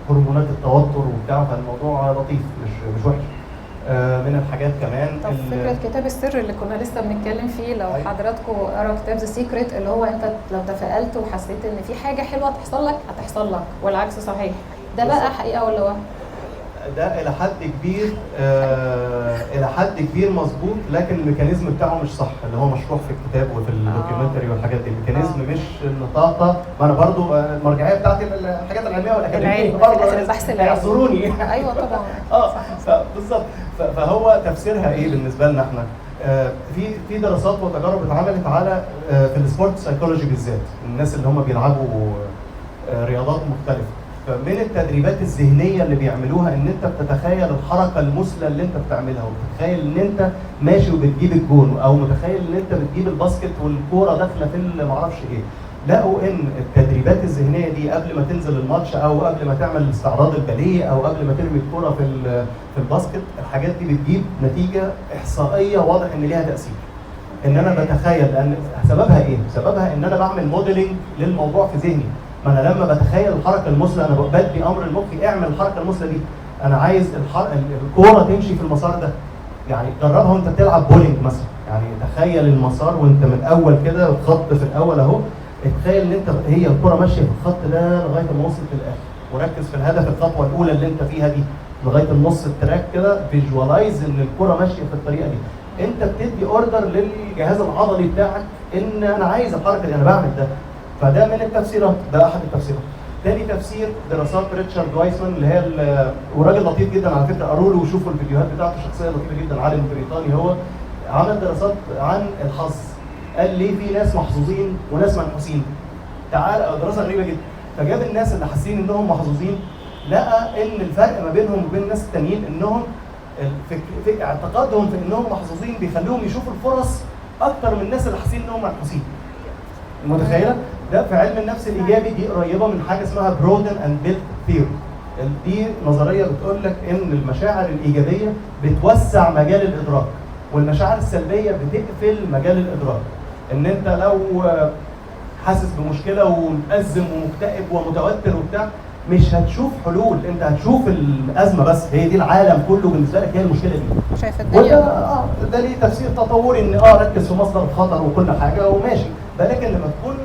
هرمونات التوتر وبتاع، فالموضوع لطيف مش وحش. من الحاجات كمان طب فكره كتاب السر اللي كنا لسه بنتكلم فيه، لو حضراتكم قرا كتاب ذا سيكريت، اللي هو انت لو تفائلت وحسيت ان في حاجه حلوه هتحصل لك هتحصل لك، والعكس صحيح. ده بقى حقيقه ولا وهم؟ ده الى حد كبير الى حد كبير مظبوط، لكن الميكانيزم بتاعه مش صح، اللي هو مشروح في الكتاب وفي الدوكيومنتري والحاجات دي. الميكانيزم مش النطاقه، ما انا برضو المرجعيه بتاعتي الحاجات العلميه والاكاديميه برضه البحث هيعذروني. ايوه طبعا. بالظبط. فهو تفسيرها ايه بالنسبه لنا احنا؟ في دراسات وتجارب اتعملت على في السبورت سايكولوجي بالذات، الناس اللي هم بيلعبوا رياضات مختلفه. فمن التدريبات الذهنيه اللي بيعملوها ان انت بتتخيل الحركه المثلى اللي انت بتعملها، وبتتخيل ان انت ماشي وبتجيب الجون، او متخيل ان انت بتجيب الباسكت والكوره داخله في معرفش ايه. لقوا ان التدريبات الذهنيه دي قبل ما تنزل الماتش، او قبل ما تعمل استعراض الباليه، او قبل ما ترمي الكوره في الباسكت، الحاجات دي بتجيب نتيجه احصائيه واضح ان ليها تاثير. ان انا بتخيل، لان سببها ايه؟ سببها ان انا بعمل موديلنج للموضوع في ذهني. ما انا لما بتخيل الحركه المثلى، انا بدي امر لمخي اعمل الحركه المثلى دي. انا عايز الكوره تمشي في المسار ده. يعني جربها وانت بتلعب بولينج مثلا، يعني تخيل المسار وانت من الاول كده، الخط في الاول اهو، تخيل ان انت هي الكوره ماشيه في الخط ده لغايه ما وصلت للاخر، وركز في الهدف، الخطوه الاولى اللي انت فيها دي لغايه النص التراك كده، فيجوالايز ان الكوره ماشيه في الطريقه دي. انت بتدي اوردر للجهاز العضلي بتاعك ان انا عايز الحركه دي، انا بعمل ده. فده من التفسيرات، ده احد التفسيرات. تاني تفسير دراسات ريتشارد وايسمان، اللي هي وراجل لطيف جدا على فكره، قروا له وشوفوا الفيديوهات بتاعته، شخصيه لطيفه جدا، عالم بريطاني هو، عمل دراسات عن الحظ. قال ليه في ناس محظوظين وناس منحوسين. تعال دراسه غريبه جدا، فجاب الناس اللي حاسين انهم محظوظين، لقى ان الفرق ما بينهم وبين الناس التانيين انهم في اعتقادهم في انهم محظوظين بيخليهم يشوفوا الفرص اكتر من الناس اللي حاسين انهم منحوسين. متخيله؟ ده في علم النفس الايجابي، دي قريبه من حاجه اسمها برودن اند بيلت ثيوري. دي نظريه بتقول لك ان المشاعر الايجابيه بتوسع مجال الادراك، والمشاعر السلبيه بتقفل مجال الادراك. ان انت لو حاسس بمشكله ومتأزم ومكتئب ومتوتر وبتاع، مش هتشوف حلول، انت هتشوف الازمه بس، هي دي العالم كله بالنسبه لك، هي المشكله دي. شايف الدنيا. ده ليه تفسير تطوري، ان ركز في مصدر الخطر وكل حاجه وماشي. ده لكن لما تكون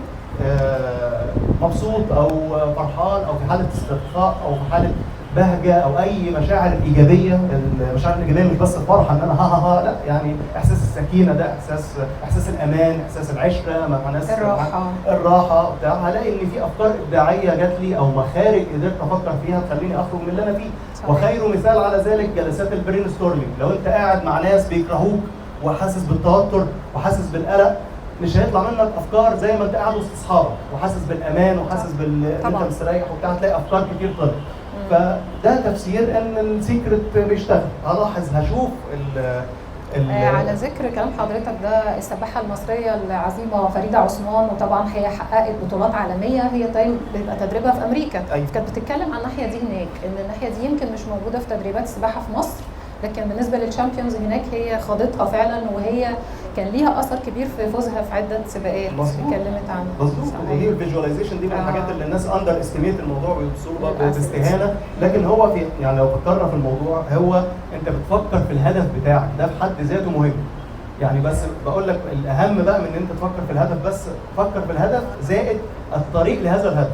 مبسوط او فرحان او في حاله استرخاء او في حاله بهجه او اي مشاعر ايجابيه، المشاعر الايجابيه مش بس الفرحه ان انا ها لا، يعني احساس السكينه، ده احساس الامان، احساس العشره مع ناس، الراحه بتاع، هلاقي ان في افكار ابداعيه جات لي او مخارج قدرت افكر فيها تخليني اخرج من اللي انا فيه. وخير مثال على ذلك جلسات البرين ستورمينج. لو انت قاعد مع ناس بيكرهوك وحاسس بالتوتر وحاسس بالقلق، مش هيطلع منك افكار زي ما انت قاعد وسط اصحابك وحاسس بالامان وحاسس انت مستريح وبتاع، هتلاقي افكار كتير طلعت. فده تفسير ان السيكريت بيشتغل. هلاحظ، هشوف على ذكر كلام حضرتك ده، السباحه المصريه العظيمه فريده عثمان، وطبعا هي حققت بطولات عالميه، هي بيبقى تدريبها في امريكا. كانت بتتكلم عن الناحيه دي هناك، ان الناحيه دي يمكن مش موجوده في تدريبات السباحه في مصر، لكن بالنسبه للشامبيونز هناك هي خاضتها فعلا، وهي كان ليها اثر كبير في فوزها في عده سباقات اتكلمت عنها. مظبوط. هي الفيجواليزيشن دي من الحاجات اللي الناس اندر استيميت الموضوع، بيوصلوا بقى باستهانه، لكن هو في يعني لو فكرنا في الموضوع، هو انت بتفكر في الهدف بتاعك، ده في حد ذاته مهم. يعني بس بقول لك الاهم بقى من ان انت تفكر في الهدف بس، فكر في الهدف زائد الطريق لهذا الهدف.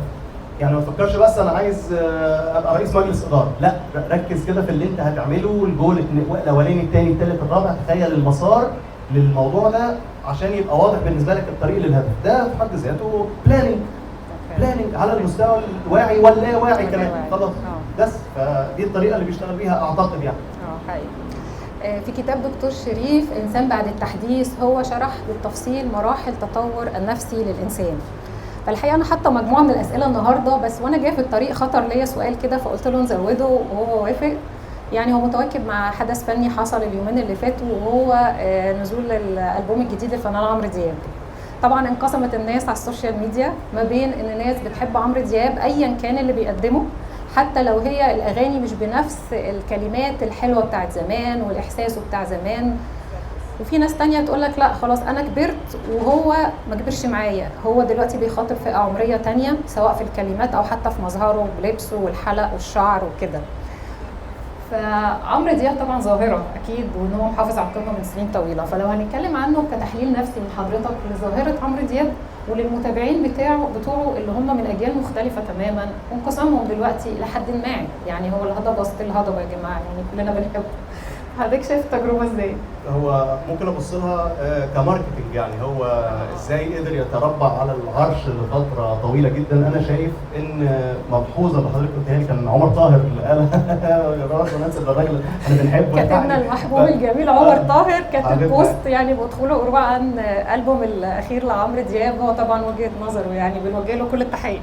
يعني ما تفكرش بس انا عايز ابقى رئيس مجلس اداره، لا، ركز كده في اللي انت هتعمله، الجول الاولاني الثاني الثالث الرابع، تخيل المسار للموضوع ده عشان يبقى واضح بالنسبه لك الطريق للهدف. ده في حد ذاته بلاننج على المستوى الواعي واللا واعي كمان، خلاص. بس فدي الطريقه اللي بيشتغل بيها اعتقد يعني. حقيقي. في كتاب دكتور شريف إنسان بعد التحديث، هو شرح بالتفصيل مراحل تطور النفسي للإنسان. فالحقيقه انا حاطه مجموعه من الاسئله النهارده، بس وانا جايه في الطريق خطر ليا سؤال كده، فقلت له نزوده وهو وافق. يعني هو متواكب مع حدث فني حصل اليومين اللي فاتوا، وهو نزول الالبوم الجديد للفنان عمرو دياب. طبعا انقسمت الناس على السوشيال ميديا ما بين ان ناس بتحب عمرو دياب ايا كان اللي بيقدمه، حتى لو هي الاغاني مش بنفس الكلمات الحلوه بتاعت زمان والاحساس بتاع زمان، وفي ناس تانية تقول لك لا خلاص انا كبرت وهو ما كبرش معايا، هو دلوقتي بيخاطب فئه عمريه تانية سواء في الكلمات او حتى في مظهره بلبسه والحلق والشعر وكده. فعمرو دياب طبعا ظاهره اكيد، وان هو محافظ على القمه من سنين طويله، فلو هنتكلم عنه كتحليل نفسي من حضرتك لظاهره عمرو دياب وللمتابعين بتوعه اللي هم من اجيال مختلفه تماما، وانقسامهم دلوقتي الى حد ما، يعني هو الهضبه وسط الهضبه يا جماعه، يعني كلنا بنحبه. حضرتك شايف التجربه ازاي؟ هو ممكن ابص لها كماركتنج، يعني هو ازاي قدر يتربع على العرش لفتره طويله جدا. انا شايف ان ملحوظه اللي حضرتك قلتها لي كان عمر طاهر اللي قالها يا رب ننسى الراجل احنا بنحبه، كاتبنا المحبوب الجميل عمر طاهر كاتب بوست يعني بادخلوا قروه عن البوم الاخير لعمرو دياب، هو طبعا وجهه نظره يعني بنوجه له كل التحيه.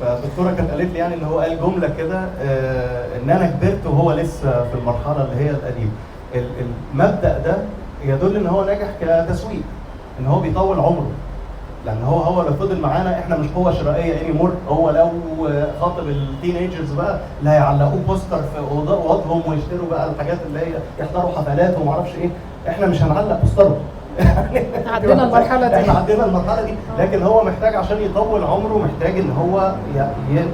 فالدكتوره كانت قالت لي يعني ان هو قال جمله كده ان انا كبرت وهو لسه في المرحله اللي هي القديمه. المبدا ده يدل ان هو ناجح كتسويق، ان هو بيطول عمره، لان هو لو فضل معانا احنا مش قوه شرائيه اني مور. هو لو خاطب التينيجرز بقى اللي هيعلقوه بوستر في اوضهم ويشتروا بقى الحاجات اللي هي يحضروا حفلات وما اعرفش ايه، احنا مش هنعلق بوستر. عدينا المرحله دي، احنا عدينا المرحله دي. لكن هو محتاج عشان يطول عمره محتاج ان هو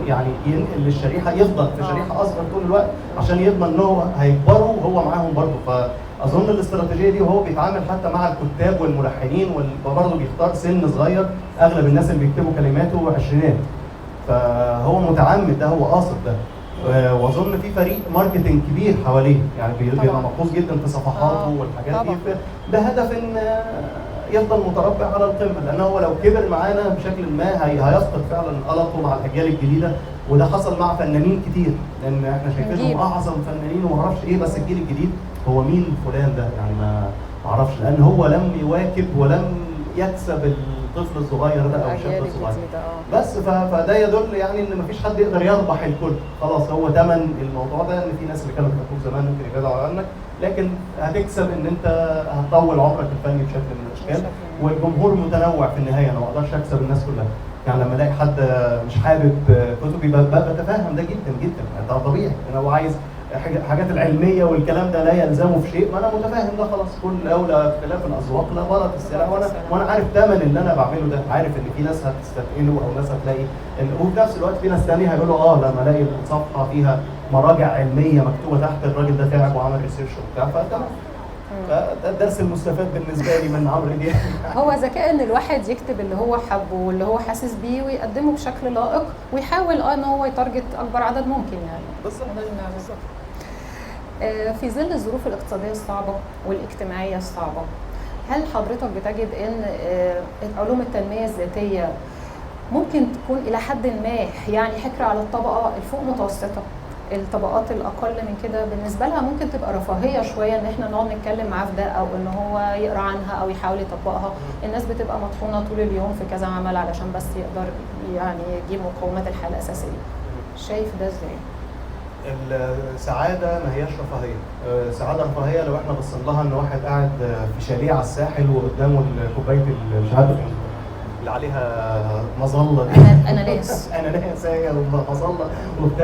يعني ينقل للشريحه، يفضل في شريحه اصغر طول الوقت عشان يضمن ان هو هيكبروا وهو معاهم برضه. فاظن الاستراتيجيه دي وهو بيتعامل حتى مع الكتاب والملحنين وبرضه بيختار سن صغير، اغلب الناس اللي بيكتبوا كلماته عشرينات، فهو متعمد ده، هو قاصد ده. واظن في فريق ماركتنج كبير حواليه، يعني بيبقى مخصوص جدا في صفحاته والحاجات دي بهدف ان يفضل متربع على القمه، لان هو لو كبر معانا بشكل ما هيفقد فعلا قلقه مع الاجيال الجديده. وده حصل مع فنانين كتير، لان احنا شايفينهم اعظم فنانين وما اعرفش ايه، بس الجيل الجديد هو مين فلان ده، يعني ما اعرفش، لان هو لم يواكب ولم يكسب الطفل الصغير ده او الشاب الصغير. بس فده يدل يعني ان مفيش حد يقدر يربح الكل، خلاص هو تمن الموضوع ده، ان في ناس اللي كانوا بتاكل زمان ممكن يبعدوا عنك، لكن هتكسب ان انت هتطول عمرك الفني بشكل من الاشكال. والجمهور متنوع في النهايه، انا ما اقدرش اكسب الناس كلها. يعني لما الاقي حد مش حابب كتبي بتفهم ده جدا جدا، ده طبيعي، انا هو عايز الحاجات العلميه والكلام ده لا يلزمه في شيء، ما انا متفاهم ده خلاص، كل اولى اختلاف الاذواق لا غلط السلع، وانا عارف ثمن اللي انا بعمله ده، عارف ان في ناس هتستثقله او ناس هتلاقي وفي نفس الوقت في ناس ثانيه هيقولوا لما الاقي صفحه فيها مراجع علميه مكتوبه تحت الراجل ده تعب وعمل ريسيرش وبتاع، فتمام. فده الدرس المستفاد بالنسبه لي من عمرو دياب. هو ذكاء ان الواحد يكتب اللي هو حبه واللي هو حاسس بيه ويقدمه بشكل لائق، ويحاول ان هو يتارجت اكبر عدد ممكن يعني. بالظبط. في ظل الظروف الاقتصاديه الصعبه والاجتماعيه الصعبه، هل حضرتك بتجد ان علوم التنميه الذاتيه ممكن تكون الى حد ما يعني حكر على الطبقه الفوق متوسطه؟ الطبقات الاقل من كده بالنسبه لها ممكن تبقى رفاهيه شويه ان احنا نقعد نتكلم معاه في ده، او ان هو يقرا عنها او يحاول يطبقها. الناس بتبقى مطحونه طول اليوم في كذا عمل علشان بس يقدر يعني يجيب مقومات الحياه الاساسيه. شايف ده ازاي؟ السعاده ما هياش رفاهيه، سعاده رفاهيه لو احنا بصينا لها ان واحد قاعد في شاليه على الساحل وقدامه كوبايه مش عارف اللي عليها مظله اناناس اناناس هي ومظله وبتاع